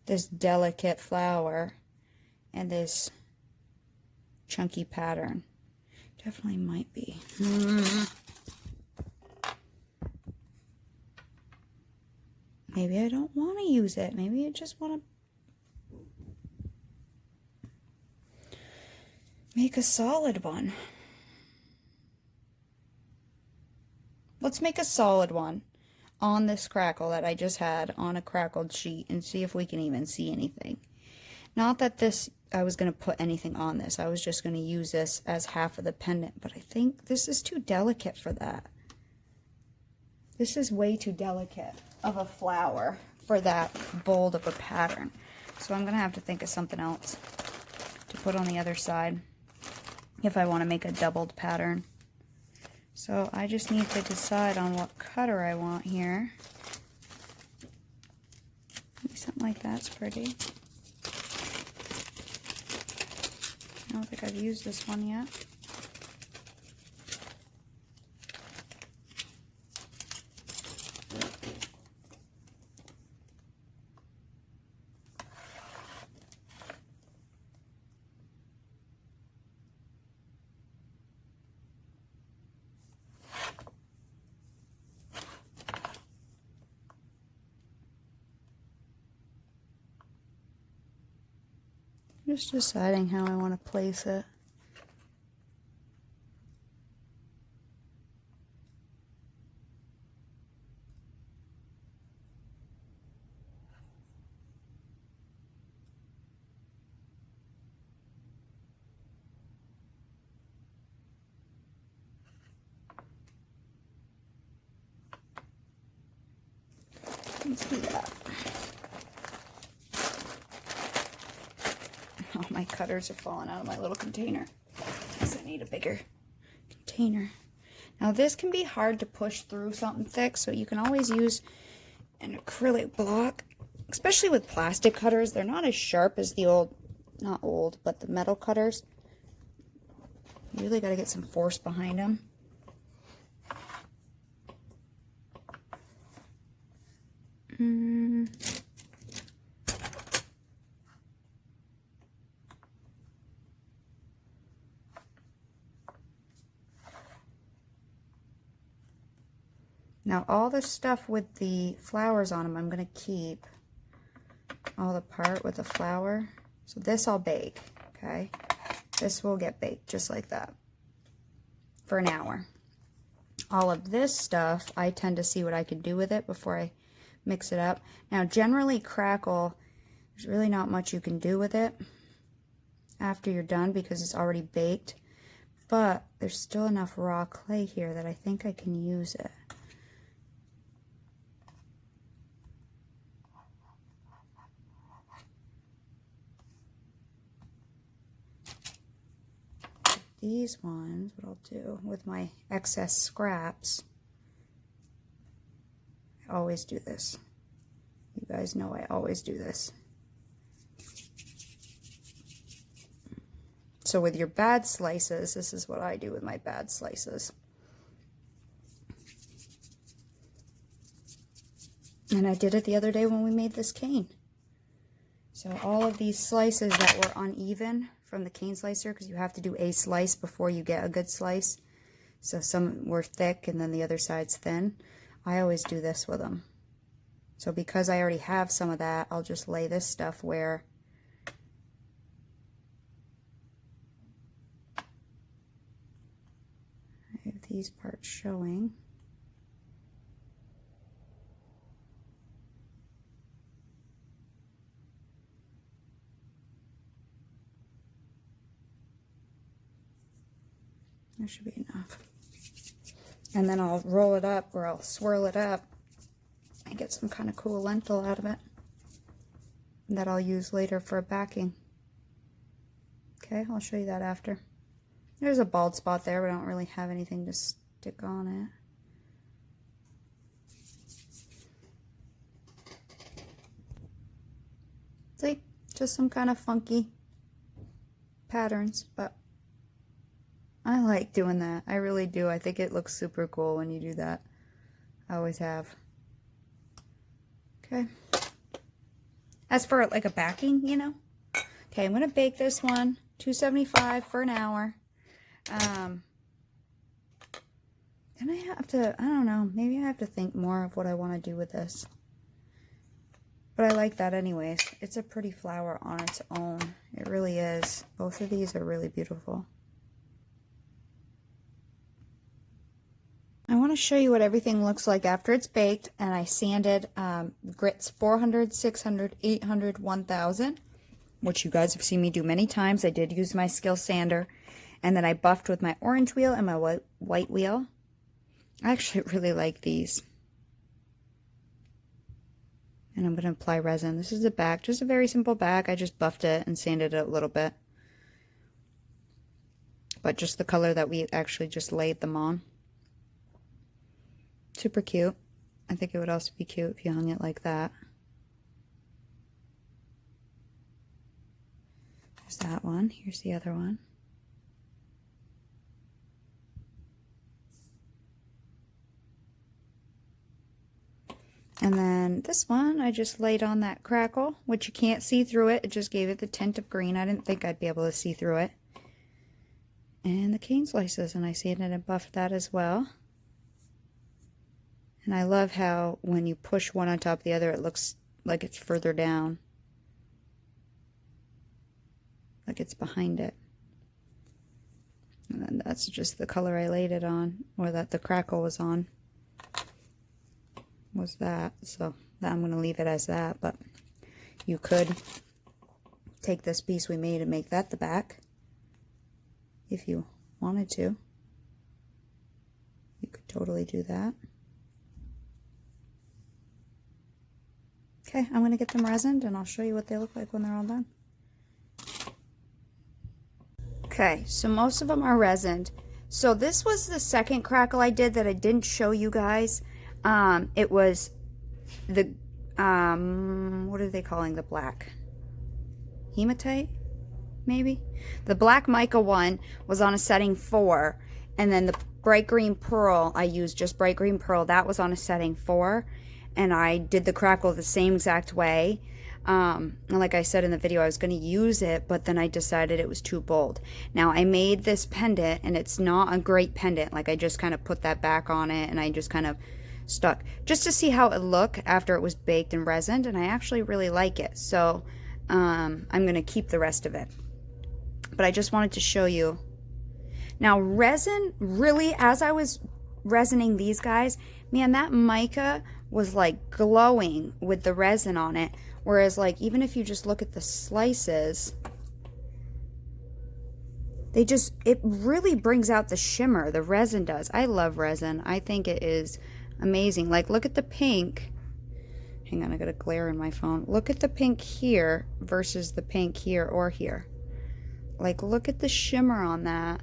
this delicate flower and this chunky pattern. Definitely might be. Maybe I don't want to use it. Maybe I just want to make a solid one. Let's make a solid one on this crackle that I just had on a crackled sheet and see if we can even see anything. Not that this, I was going to put anything on this. I was just going to use this as half of the pendant, but I think this is too delicate for that. This is way too delicate of a flower for that bold of a pattern. So I'm going to have to think of something else to put on the other side if I want to make a doubled pattern. So I just need to decide on what cutter I want here. Maybe something like that's pretty. I don't think I've used this one yet. Just deciding how I want to place it. Let's do that. Oh, my cutters are falling out of my little container. Guess I need a bigger container. Now this can be hard to push through something thick, so you can always use an acrylic block, especially with plastic cutters. They're not as sharp as the old, not old, but the metal cutters. You really got to get some force behind them. Now all the stuff with the flowers on them, I'm going to keep all the part with the flower. So this I'll bake, okay? This will get baked just like that for an hour. All of this stuff, I tend to see what I can do with it before I mix it up. Now generally crackle, there's really not much you can do with it after you're done because it's already baked. But there's still enough raw clay here that I think I can use it. These ones, what I'll do with my excess scraps, I always do this. You guys know I always do this. So with your bad slices, this is what I do with my bad slices. And I did it the other day when we made this cane. So all of these slices that were uneven from the cane slicer, because you have to do a slice before you get a good slice. So some were thick and then the other side's thin. I always do this with them. So because I already have some of that, I'll just lay this stuff where I have these parts showing. That should be enough. And then I'll roll it up or I'll swirl it up and get some kind of cool lentil out of it that I'll use later for a backing. Okay, I'll show you that after. There's a bald spot there, but I don't really have anything to stick on it. See, just some kind of funky patterns, but I like doing that. I really do. I think it looks super cool when you do that. I always have. Okay. As for like a backing, you know. Okay, I'm going to bake this one, 275 for an hour. Then I have to, I don't know, maybe I have to think more of what I want to do with this. But I like that anyways. It's a pretty flower on its own. It really is. Both of these are really beautiful. I want to show you what everything looks like after it's baked, and I sanded grits 400, 600, 800, 1000, which you guys have seen me do many times. I did use my skill sander, and then I buffed with my orange wheel and my white wheel. I actually really like these. And I'm going to apply resin. This is the back, just a very simple back. I just buffed it and sanded it a little bit. But just the color that we actually just laid them on. Super cute. I think it would also be cute if you hung it like that. There's that one. Here's the other one. And then this one, I just laid on that crackle, which you can't see through it. It just gave it the tint of green. I didn't think I'd be able to see through it. And the cane slices, and I sanded and buffed that as well. And I love how when you push one on top of the other, it looks like it's further down. Like it's behind it. And then that's just the color I laid it on, or that the crackle was on. Was that. So I'm going to leave it as that, but you could take this piece we made and make that the back if you wanted to. You could totally do that. Okay, I'm going to get them resined and I'll show you what they look like when they're all done. Okay, so most of them are resined. So this was the second crackle I did that I didn't show you guys. It was the, what are they calling the black? Hematite, maybe? The black mica one was on a setting 4, and then the bright green pearl, I used just bright green pearl, that was on a setting 4, and I did the crackle the same exact way. And like I said in the video, I was going to use it, but then I decided it was too bold. Now I made this pendant, and it's not a great pendant. Like I just kind of put that back on it, and I just kind of stuck just to see how it looked after it was baked and resined, and I actually really like it. So I'm going to keep the rest of it, but I just wanted to show you. Now resin, really, as I was resining these guys, man, that mica was like glowing with the resin on it, whereas like even if you just look at the slices, they just, it really brings out the shimmer. The resin does. I love resin. I think it is amazing. Like look at the pink. Hang on, I got a glare in my phone. Look at the pink here versus the pink here or here. Like look at the shimmer on that.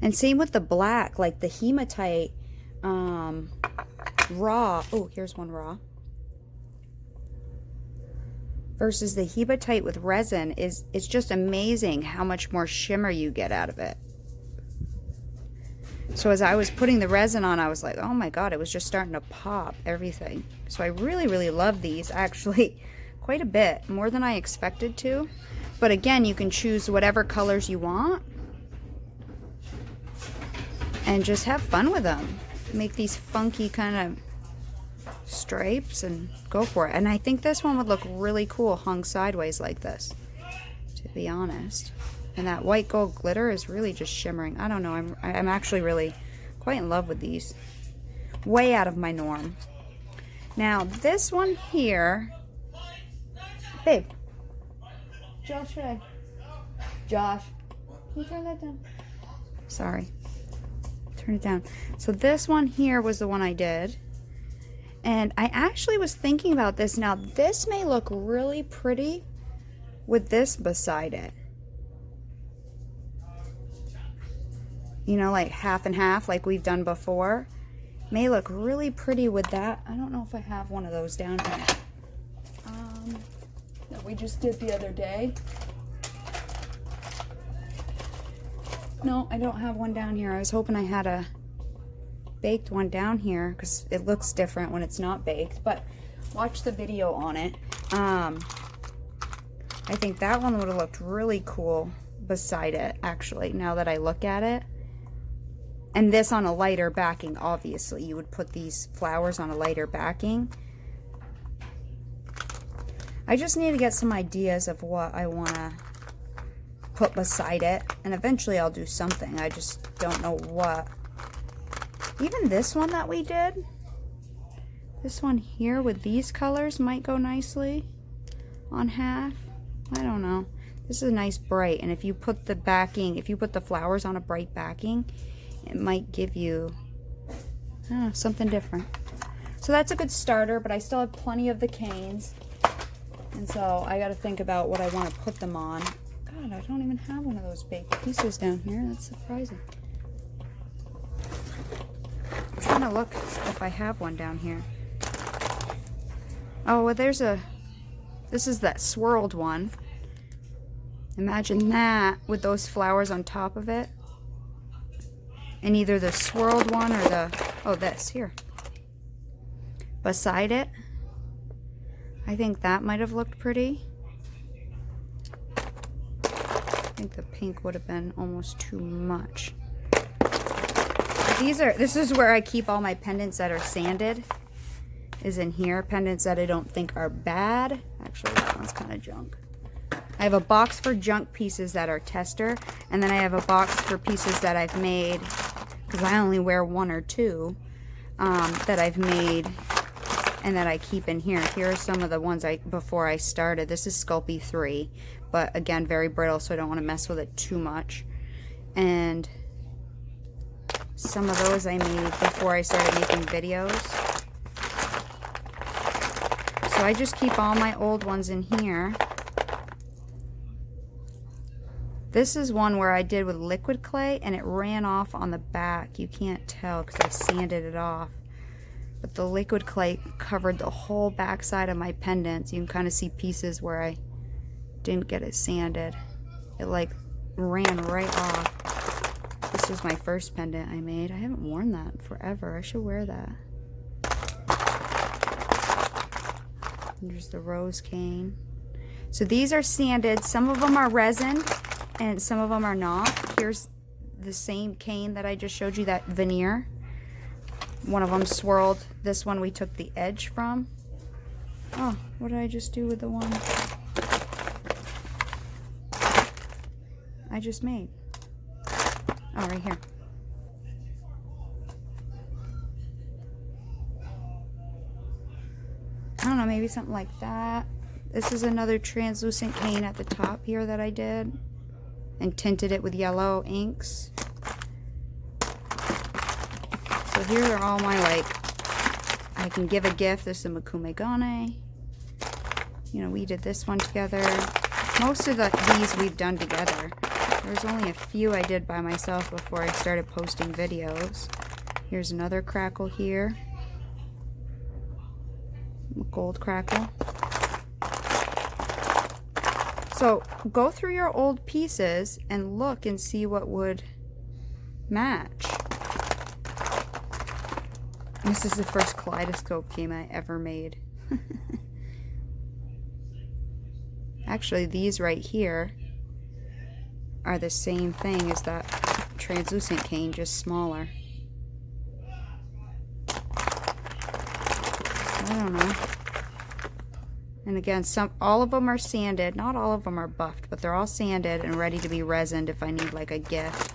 And same with the black, like the hematite raw. Oh, here's one raw. Versus the hematite with resin is, it's just amazing how much more shimmer you get out of it. So as I was putting the resin on, I was like, oh my god, it was just starting to pop everything. So I really, really love these, actually, quite a bit, more than I expected to. But again, you can choose whatever colors you want and just have fun with them. Make these funky kind of stripes and go for it. And I think this one would look really cool hung sideways like this, to be honest. And that white gold glitter is really just shimmering. I don't know, I'm actually really quite in love with these. Way out of my norm. Now this one here, babe, Josh, can you turn that down? Sorry, turn it down. So this one here was the one I did. And I actually was thinking about this. Now this may look really pretty with this beside it. You know, like half and half like we've done before. May look really pretty with that. I don't know if I have one of those down here. That we just did the other day. No, I don't have one down here. I was hoping I had a baked one down here because it looks different when it's not baked, but watch the video on it. I think that one would have looked really cool beside it, actually, now that I look at it. And this on a lighter backing, obviously. You would put these flowers on a lighter backing. I just need to get some ideas of what I want to put beside it. And eventually I'll do something. I just don't know what. Even this one that we did. This one here with these colors might go nicely on half. I don't know. This is a nice bright. And if you put the backing, if you put the flowers on a bright backing, it might give you something different. So that's a good starter, but I still have plenty of the canes. And so I got to think about what I want to put them on. God, I don't even have one of those baked pieces down here. That's surprising. I'm trying to look if I have one down here. Oh, well, there's a This is that swirled one. Imagine that with those flowers on top of it. And either the swirled one or the, oh, this here. Beside it. I think that might have looked pretty. I think the pink would have been almost too much. This is where I keep all my pendants that are sanded. Is in here. Pendants that I don't think are bad. Actually, that one's kind of junk. I have a box for junk pieces that are tester, and then I have a box for pieces that I've made, because I only wear 1 or 2, that I've made and that I keep in here. Here are some of the ones before I started. This is Sculpey 3, but again, very brittle, so I don't want to mess with it too much. And some of those I made before I started making videos. So I just keep all my old ones in here. This is one where I did with liquid clay and it ran off on the back. You can't tell because I sanded it off. But the liquid clay covered the whole back side of my pendants. You can kind of see pieces where I didn't get it sanded. It like ran right off. This was my first pendant I made. I haven't worn that forever. I should wear that. There's the rose cane. So these are sanded. Some of them are resin and some of them are not. Here's the same cane that I just showed you, that veneer. One of them swirled. This one we took the edge from. Oh, what did I just do with the one I just made? Oh, right here. I don't know, maybe something like that. This is another translucent cane at the top here that I did and tinted it with yellow inks. So here are all my, like, I can give a gift. This is a Makume Gane. You know, we did this one together. Most of these we've done together. There's only a few I did by myself before I started posting videos. Here's another crackle here. Gold crackle. So go through your old pieces and look and see what would match. This is the first kaleidoscope game I ever made. Actually, these right here are the same thing as that translucent cane, just smaller. I don't know. And again, all of them are sanded. Not all of them are buffed, but they're all sanded and ready to be resined if I need like a gift.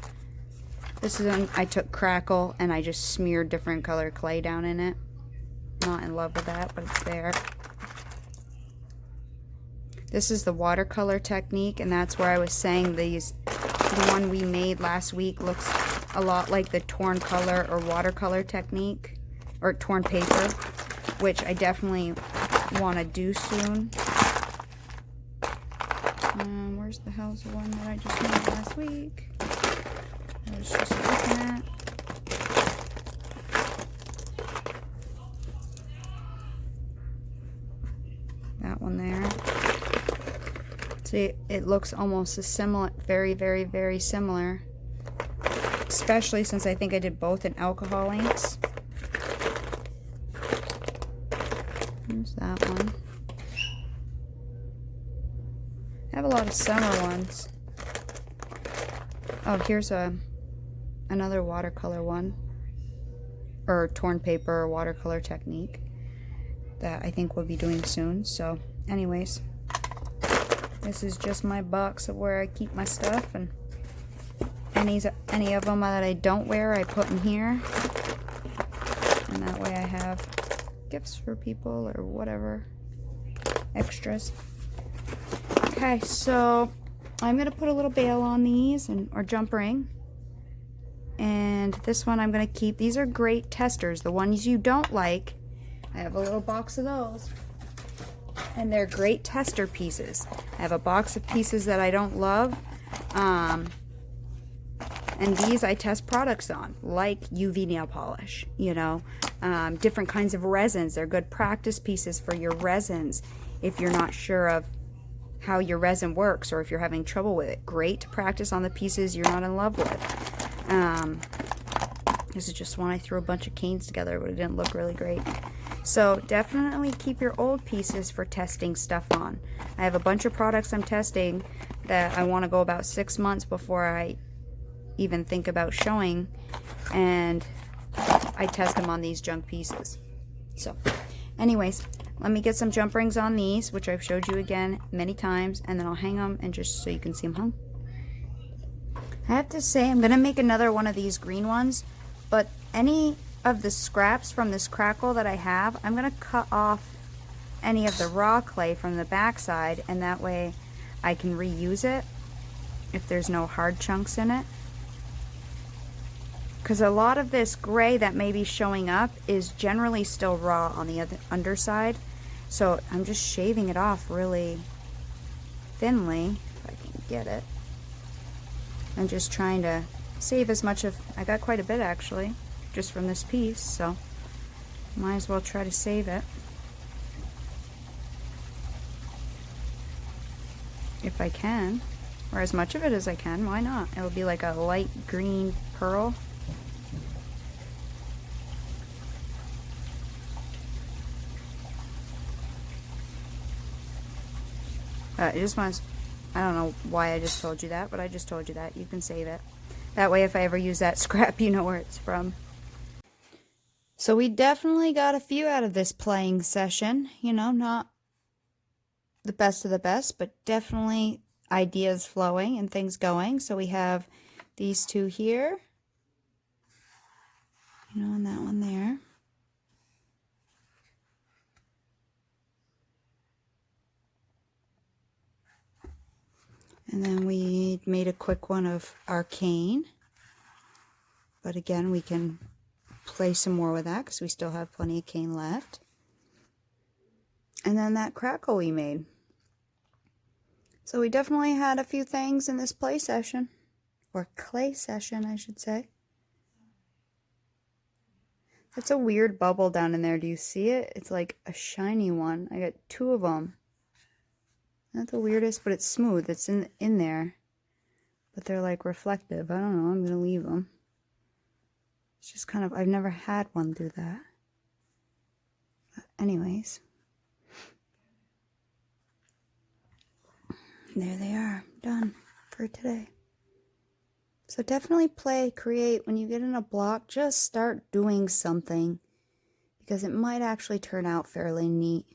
This is one I took crackle and I just smeared different color clay down in it. Not in love with that, but it's there. This is the watercolor technique, and that's where I was saying the one we made last week looks a lot like the torn color or watercolor technique, or torn paper, which I definitely want to do soon. Where's the hell's the one that I just made last week? I was just looking at. That one there. See, it looks almost as similar, very, very, very similar. Especially since I think I did both in alcohol inks. There's that one. I have a lot of summer ones. Oh, here's another watercolor one, or torn paper or watercolor technique that I think we'll be doing soon. So anyways, this is just my box of where I keep my stuff, and any of them that I don't wear I put in here, and that way I have gifts for people or whatever, extras. Okay, so I'm gonna put a little bail on these, or jump ring. And this one I'm gonna keep. These are great testers. The ones you don't like, I have a little box of those. And they're great tester pieces. I have a box of pieces that I don't love. And these I test products on, like UV nail polish, you know. Different kinds of resins. They're good practice pieces for your resins. if you're not sure of how your resin works or if you're having trouble with it. Great to practice on the pieces you're not in love with. This is just one I threw a bunch of canes together, but it didn't look really great. So definitely keep your old pieces for testing stuff on. I have a bunch of products I'm testing that I want to go about 6 months before I even think about showing, and I test them on these junk pieces. So anyways, let me get some jump rings on these, which I've showed you again many times, and then I'll hang them and just so you can see them hung. I have to say I'm going to make another one of these green ones, but any of the scraps from this crackle that I have, I'm going to cut off any of the raw clay from the back side, and that way I can reuse it if there's no hard chunks in it. Because a lot of this gray that may be showing up is generally still raw on the underside. So I'm just shaving it off really thinly, if I can get it. I'm just trying to save as much of, I got quite a bit actually, just from this piece, so might as well try to save it. If I can, or as much of it as I can, why not? It'll be like a light green pearl. It just wants, I don't know why I just told you that, but I just told you that. You can save it. That way if I ever use that scrap, you know where it's from. So we definitely got a few out of this playing session. You know, not the best of the best, but definitely ideas flowing and things going. So we have these two here, you know, and that one there. And then we made a quick one of arcane. But again, we can play some more with that because we still have plenty of cane left. And then that crackle we made. So we definitely had a few things in this play session. Or clay session, I should say. That's a weird bubble down in there. Do you see it? It's like a shiny one. I got two of them. Not the weirdest, but it's smooth. It's in there. But they're like reflective. I don't know. I'm going to leave them. It's just kind of, I've never had one do that. But anyways. There they are. Done for today. So definitely play, create. When you get in a block, just start doing something. Because it might actually turn out fairly neat.